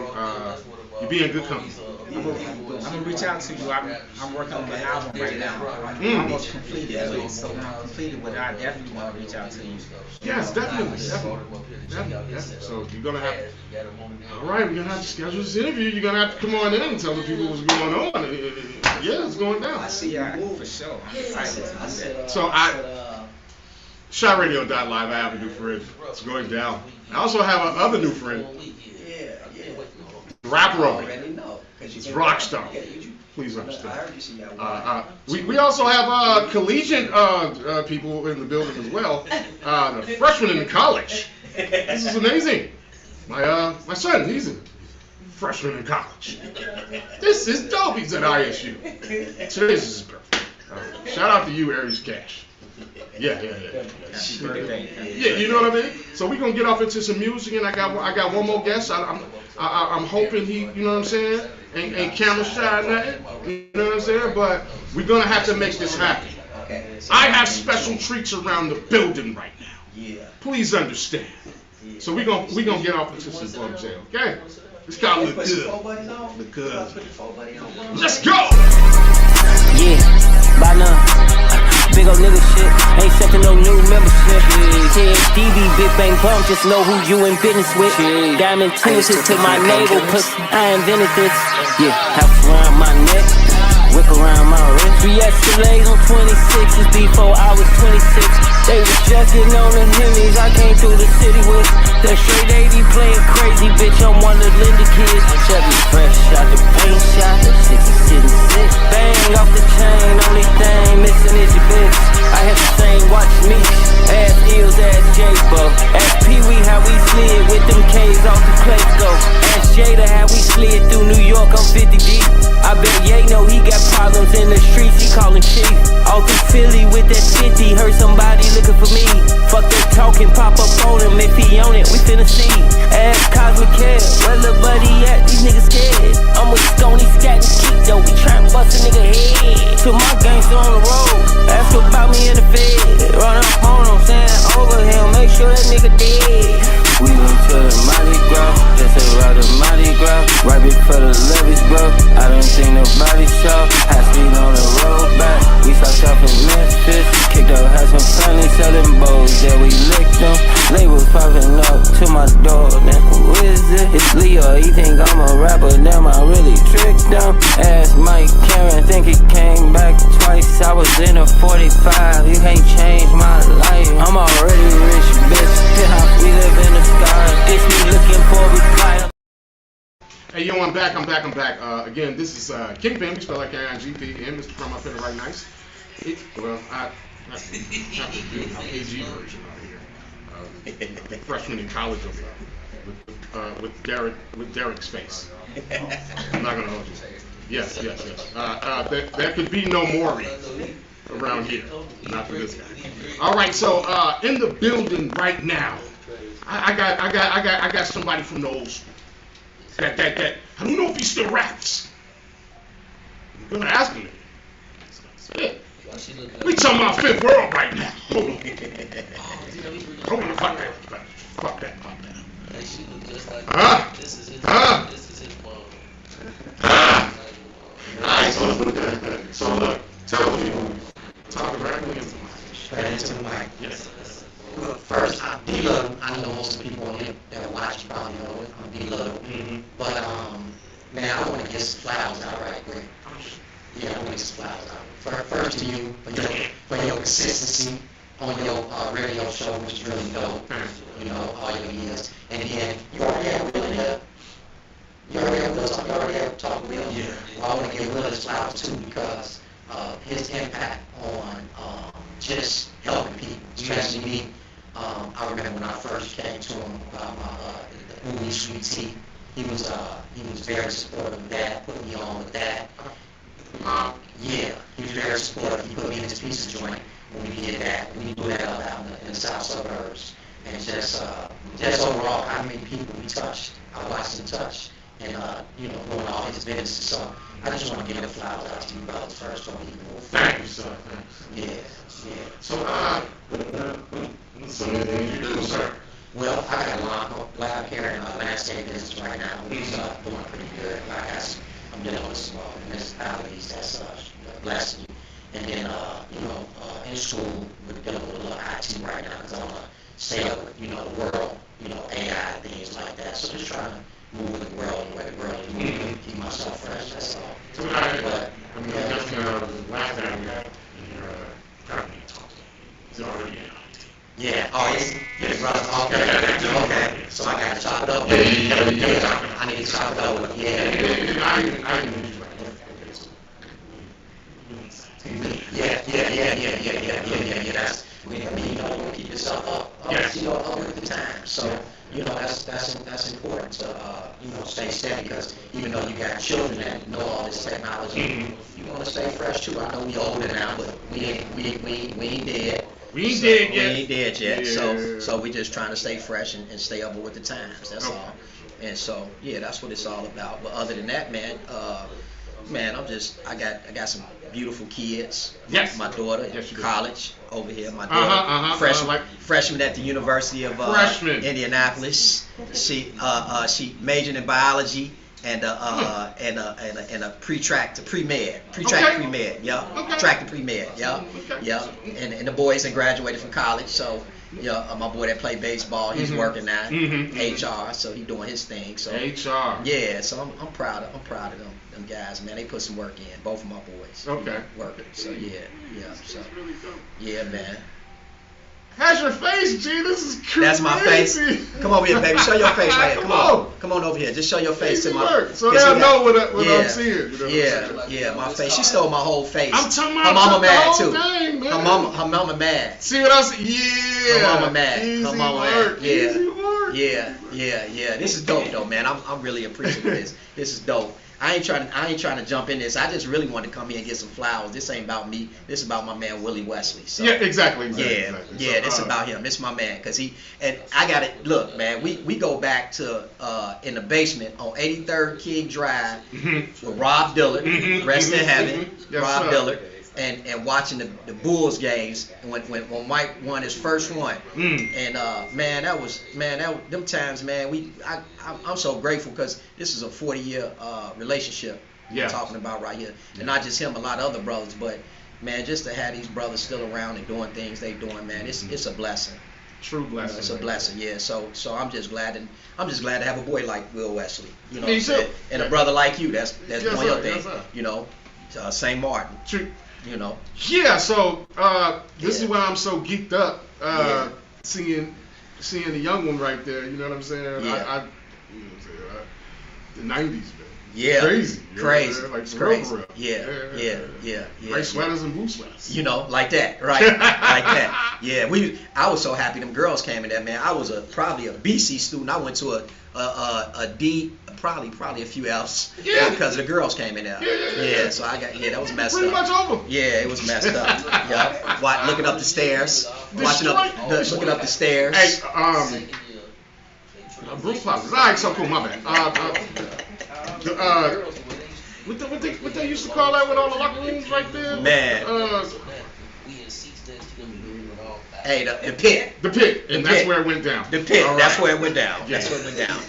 You're being good company. I'm gonna reach out to you. I'm working on the album right now. I'm almost completed with it, so when I'm completed with it, I definitely want to reach out to you. Yes, definitely. So you're gonna have. All right, we're gonna have to schedule this interview. You're gonna have to come on in and tell the people what's going on. Yeah, it's going down. Yeah, for sure. I'm excited to do that. So CHI-RADIO.LIVE. I have a new friend. It's going down. I also have another new friend. Rapper over. It's Rockstar. Please understand. We also have collegiate people in the building as well. The freshmen in college. This is amazing. My son, he's a freshman in college. This is dope. He's at ISU. So this is perfect. Shout out to you, Aries Cash. Yeah. Yeah, you know what I mean? So we're gonna get off into some music, and I got one more guest. I'm hoping he, you know what I'm saying, ain't camera shy or nothing. You know what I'm saying? But we're gonna have to make this happen. I have special treats around the building right now. Please understand. So we're gonna get off into some Bug Jail, okay? This guy look good. Look good. Let's go! Yeah, by now. Big ol' nigga shit, ain't accepting no new membership. said, DB, big bang bump, just know who you in business with. Diamond tinted to my navel, pussy, I invented this. Yeah, house around my neck, whip around my wrist. 3 Escalades on 26s before I was 26. They was jacking on the Hemis I came through the city with. That straight 80 playing crazy, bitch, I'm one of Linda kids. Chevy fresh out the paint shop, 60 sitting sick. Bang off the chain, only thing missing is your bitch. I had the same watch me, ass heels, ass J-Bo. Ask Pee-wee how we slid with them K's off the clay go. Ask Jada how we slid through New York, I'm 50 deep. I bet Ye know he got problems in the streets, he callin' chief. All through Philly with that 50, heard somebody looking for me. Fuck that talking, pop up on him, if he on it, we finna see. Ask Cosmic Care, where lil' buddy at, these niggas scared. I'm with Stoney, Scat, and Keek, though, we tryna bust a nigga head. To my gangster on the road, ask about me in the Fed. Run up on him, saying over him, make sure that nigga dead. We went to the Mardi Gras, just around the Mardi Gras. Right before the levees broke, I don't think nobody saw. High speed on the road back, we stopped off in Memphis. Kicked up, had some funny selling bowls, yeah we licked them. Labels popping up to my door, then who is it? It's Leo, he think I'm a rapper, damn I really tricked him. Ask Mike Karen, think he came back twice. I was in a 45, you can't change my life. I'm already rich, bitch, penthouse, we live in the sky. It's me looking for a reply. Hey, yo, I'm back. Again, this is Kingpen, we spell like K-I-N-G-P, and Mr. Crumb up in the right nice. I have to do my AG version out here. Freshman in college with Derek's face. I'm not gonna hold you. Yes. There could be no Maury around here, not for this guy. All right, so in the building right now, I got somebody from the old school. That I don't know if he still raps. I'm gonna ask him. We talking about Fifth World right now. Hold on. Fuck that. Nice. So look, tell people, talk directly into the mic. Straight into the mic. Yes. Well, first, I'm D-Love. I know most of the people on here that watch probably know it. I'm D-Love. But, man, I want to get some flowers out right quick. Yeah, I want to get some flowers out. First to you, for your consistency on your radio show, which is really dope. You know, all your years. And then, you already have Willie there. You already have talk with Willie. Yeah. Well, I want to give Willie his flowers, too, because his impact on just helping people, especially me. I remember when I first came to him about my the Uli Sweet Tea. He was very supportive of that, put me on with that. Yeah, he was very supportive. He put me in his pizza joint when we did that. We do that out in the south suburbs. And just overall, how many people we touched, I watched him touch, and doing all his businesses. So I just want to give the flowers out to you brothers first before we even move forward. Thank you, sir. Yeah. So, some of the things you do, sir. Well, I got a live here in landscape business right now. We're doing pretty good. I'm dealing with some municipalities that's blessing you. And then, in school, we're dealing with a little IT right now because I want to stay up with, the world, AI, things like that. So just trying to move with the world and the way the world is moving, keep myself fresh, that's all. So, just last time we got your company talking. It's already in. Yeah. Oh, yes. Yes, brother. Okay. So I got to chop it up. Yeah. I need to chop it up with Yeah. That's we want to keep yourself up with the time. So that's important to stay steady because even though you got children that know all this technology, you want to stay fresh too. I know we older now, but we ain't dead. We ain't dead yet. Yeah. So we just trying to stay fresh and stay up with the times. That's all. And so that's what it's all about. But other than that, man, I got some beautiful kids. Yes. My daughter in college over here. My daughter, freshman at the University of Indianapolis. She majored in biology and a pre-track to pre-med. Pre-med, yeah. Okay. Track to pre-med, yeah. Okay. Yeah. And the boys had graduated from college, so Yeah, my boy that play baseball, he's working now. Mm-hmm. HR, so he doing his thing. So HR. Yeah, so I'm proud of them guys, man. They put some work in. Both of my boys. Okay. Working. So yeah. So yeah, man. How's your face, G? This is crazy. That's my face. Come over here, baby. Show your face right here. Come on over here. Just show your face to my. So they'll know what I'm seeing. You know yeah, my face. She stole my whole face. I'm talking about her mama mad the whole too. Thing, man. Her mama mad. See what I'm saying? Yeah. Her mama mad. Her mama mad. Easy work. Yeah. This is dope though, man. I'm really appreciative of this. This is dope. I ain't trying to jump in this. I just really wanted to come here and get some flowers. This ain't about me. This is about my man Willie Wesley. So, yeah, exactly. Yeah, so, this is about him. This is my man, cause I got it. Look, man, we go back to in the basement on 83rd King Drive with Rob Dillard, rest in heaven, Yes, Rob sir. Dillard. And watching the Bulls games when Mike won his first one, and them times, man, I'm so grateful because this is a 40-year relationship we're talking about right here, and not just him, a lot of other brothers, but man, just to have these brothers still around and doing things they doing, man, it's a blessing. True blessing. It's a blessing, yeah. So I'm just glad to have a boy like Will Wesley, you know, Me too. and a brother like you that's doing your thing, yes, sir. you know, St. Martin. True. You know. Yeah, so this is why I'm so geeked up seeing the young one right there. You know what I'm saying? Yeah. The '90s, man. Yeah. Crazy. Like it's crazy. real. Yeah. White sweaters and blue sweaters. You know, like that, right? Like that. Yeah. I was so happy them girls came in there, man. I was probably a BC student. I went to a D, probably a few F's. Yeah. Because the girls came in there. Yeah. So that was messed Pretty up. much over. Yeah, it was messed up. Yeah. Looking up the stairs. Looking up the stairs. Hey, Bruce Plaza. All right, so cool. My bad. What they used to call that with all the locker rooms right there? Man. Hey, the pit. The pit. And that's pit. where it went down. The pit. All That's right. where it went down. That's where it went down.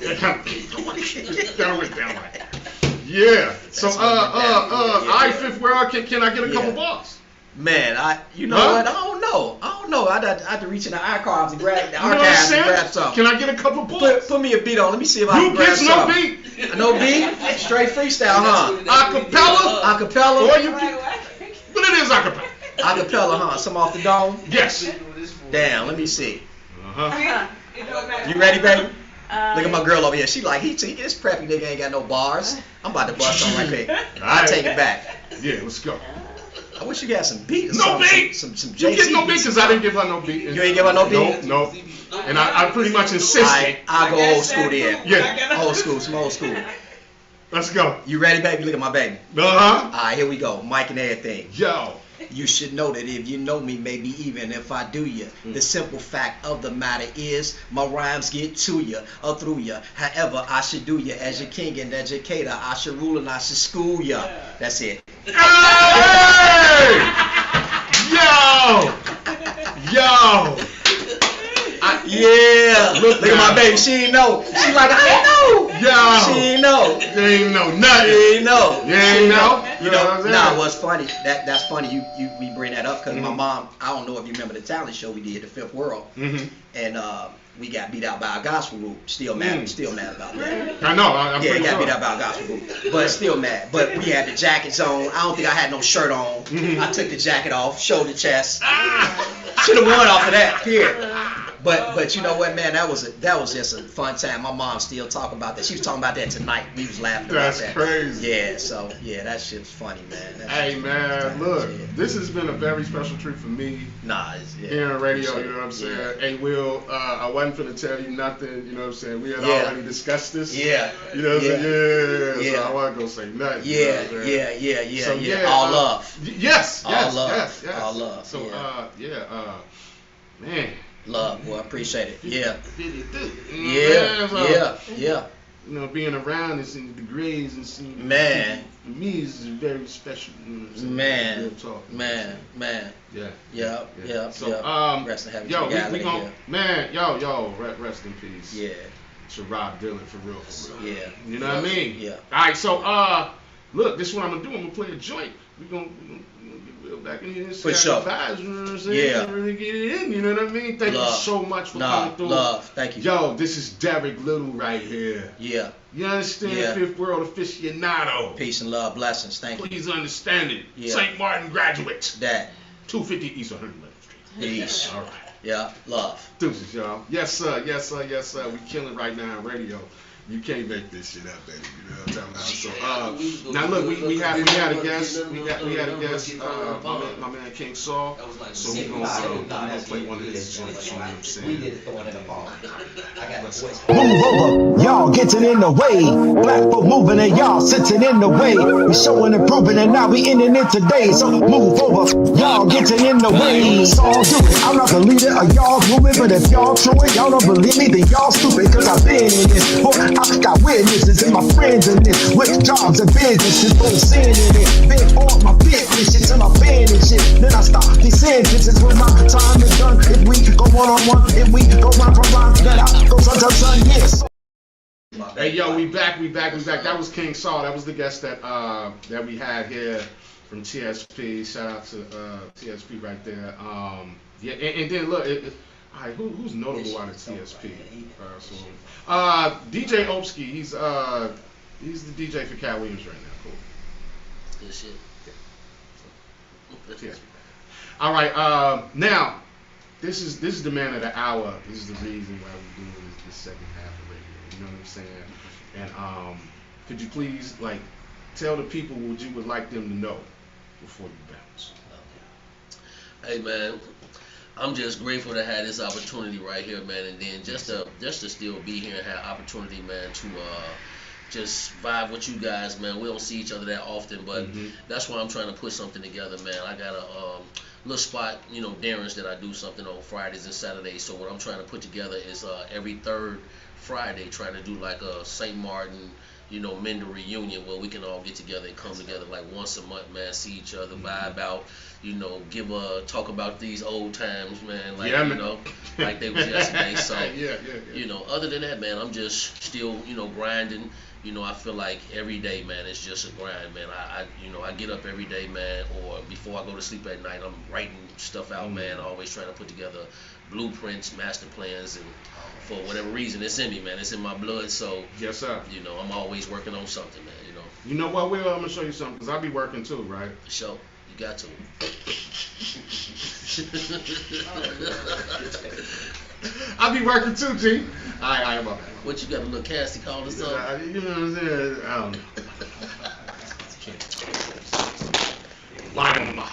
That went down like that. Yeah. So, I Fifth World, can I get a couple bars? Man, you know what? I don't know. I had to reach in the archives and grab something. Can I get a couple bars? Put me a beat on. Let me see if I can grab no something. beat. No beat? Straight freestyle, huh? Acapella. Or you can. But it is acapella. Acapella, huh? Some off the dome? Yes. Damn, let me see. Uh-huh. You ready, baby? Look at my girl over here. She like, this preppy nigga ain't got no bars. I'm about to bust on right quick. I'll take it back. Yeah, let's go. I wish you got some beat. No beat. Some You JC get no beat because I didn't give her no beat. You ain't give her no beat? No. And I pretty much insisted. I'll go old school then. Yeah. Old school, some old school. Let's go. You ready, baby? Look at my baby. Uh-huh. All right, here we go. Mic and everything. Yo. You should know that if you know me, maybe even if I do you, the simple fact of the matter is my rhymes get to you or through you. However, I should do you as your king and educator. I should rule and I should school you. That's it. Hey! Yo! Yeah. Look at my baby. She ain't know. She like, I ain't know. Yo. She ain't know. You ain't know nothing. You ain't know. You ain't know. You know, nah, what's funny, that's funny we bring that up because my mom, I don't know if you remember the talent show we did, The Fifth World, and we got beat out by a gospel group. Still mad about that. I know. I'm yeah, pretty got sure. beat out by a gospel group, but still mad. But we had the jackets on. I don't think I had no shirt on. I took the jacket off, showed the chest. Should have won off of that. Here. But you know what, man? That was just a fun time. My mom still talk about that. She was talking about that tonight. We was laughing about that. That's crazy. Yeah. So yeah, that shit was funny, man. Hey man, look, this has been a very special treat for me. Here on radio, you know what I'm saying? Yeah. Hey Will, I wasn't finna tell you nothing, you know what I'm saying? We had already discussed this. Yeah. You know what I'm saying? Yeah. So I wasn't gonna say nothing. Yeah. You know what I'm saying? So, Yeah. All love. Yes. All love. Yes. All love. So man. Love, well, I appreciate it. Yeah. Yeah. Yeah. You know, being around and seeing the grades and seeing man. To me is very special. You know what I'm saying? Man. Real talk. Man. Yeah. So rest in heaven. we gon' man, rest in peace. Yeah. To Rob Dylan for real. Yeah. You know what I mean? Yeah. Alright, so look, this is what I'm gonna do. I'm gonna play a joint. We gonna back and you For sure. vibes, you know what I'm saying? Yeah. Really get it in, you know what I mean? Thank you so much for coming through. Love, thank you. Yo, this is Derek Little right here. Yeah. You understand? Yeah. Fifth World Aficionado. Peace and love, blessings. Thank you. Please understand it. Yeah. St. Martin graduate. That. 250 East 111th Street. Peace. All right. Yeah, love. Deuces, y'all. Yes, sir. Yes, sir. Yes, sir. We killing right now on radio. You can't make this shit up, baby. You know what I'm talking about? So, now look, we had a guest. We had a guest. My man King Saul. So we gonna play one of his joints. You know what I'm saying? Move over, y'all getting in the way. Black folk moving and y'all sitting in the way. We showing and proving and now we ending it today. So move over, y'all getting in the way. So I'll do it. I'm not the leader of y'all movement, but if y'all true it, y'all don't believe me, then y'all stupid. Cause I've been in this. I got witnesses and my friends in this. With jobs and businesses, both sin in it. Been on my business shit till I ban and shit. Then I stop these sentences when my time is done. If we go one-on-one, if we go round for round, then I go son, yes. Hey yo, we back. That was King Saul. That was the guest that we had here from TSP. Shout out to TSP right there. Yeah, and then look, all right, who's notable out of TSP? DJ Opsky, he's the DJ for Cat Williams right now. Cool. Good shit. Yeah. All right, now this is the man of the hour. This is the reason why we're doing this second half of radio. You know what I'm saying? And could you please tell the people what you would like them to know before you bounce? Hey man, I'm just grateful to have this opportunity right here, man, and then just to still be here and have opportunity, man, to just vibe with you guys, man. We don't see each other that often, but that's why I'm trying to put something together, man. I got a little spot, Darren's, that I do something on Fridays and Saturdays. So what I'm trying to put together is every third Friday, trying to do like a St. Martin, Mender reunion where we can all get together and come together like once a month, man, see each other, vibe out, talk about these old times, man, like they was yesterday. So, other than that, man, I'm just still, grinding. I feel like every day, man, it's just a grind, man. I get up every day, man, or before I go to sleep at night, I'm writing stuff out, man, always trying to put together blueprints, master plans, and for whatever reason, it's in me, man. It's in my blood, so yes, sir. I'm always working on something, man. You know what, Will? I'm gonna show you something because I be working too, right? For sure, you got to. I be working too, G. I am up. What you got a little Cassie call us up? You know what I'm saying? I don't know.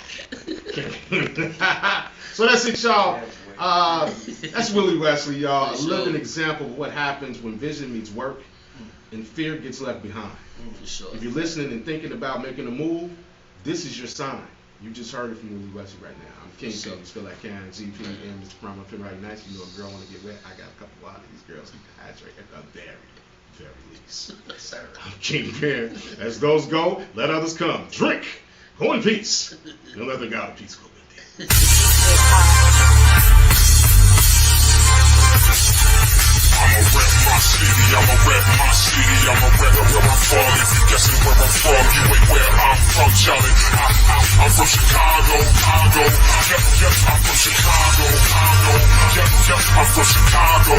So that's it, y'all. That's Willie Wesley, y'all. A living example of what happens when vision meets work and fear gets left behind. For sure. If you're listening and thinking about making a move, this is your sign. You just heard it from Willie Wesley right now. I'm Kingpen. You feel like Karen, GP, and Mr. Crumb up here right nice. You know, a girl want to get wet. I got a couple of these girls who can hydrate at the very least. Sir. I'm Kingpen. As those go, let others come. Drink. Go in peace. And let the God of peace go with you. I'ma rep my city, I'ma rep my city, I'ma rep where I'm from. If you guessing where I'm from, you ain't where I'm from, Charlie. I'm from Chicago. Yep, I'm from Chicago. Yep, I'm from Chicago.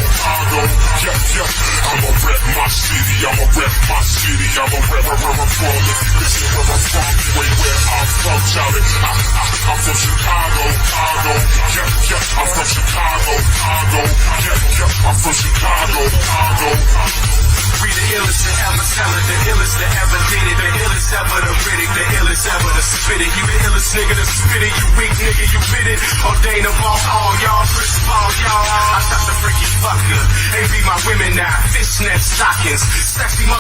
Yep, I'ma rep my city, I'ma rep my city, I'ma rep where I'm from. If you guessing where I'm from, you ain't where I'm from, Charlie. I'm from Chicago. Yep, I'm from Chicago. Yep, I'm from Chicago. We the illest to ever tell it, the illest to ever did it, the illest ever to Riddick, the illest ever to spit it. You the illest nigga to spit it, you weak nigga, you bit it. Ordain above all y'all, Chris Paul, y'all. I shot the freaky fucker, they be my women now, fishnet stockings, sexy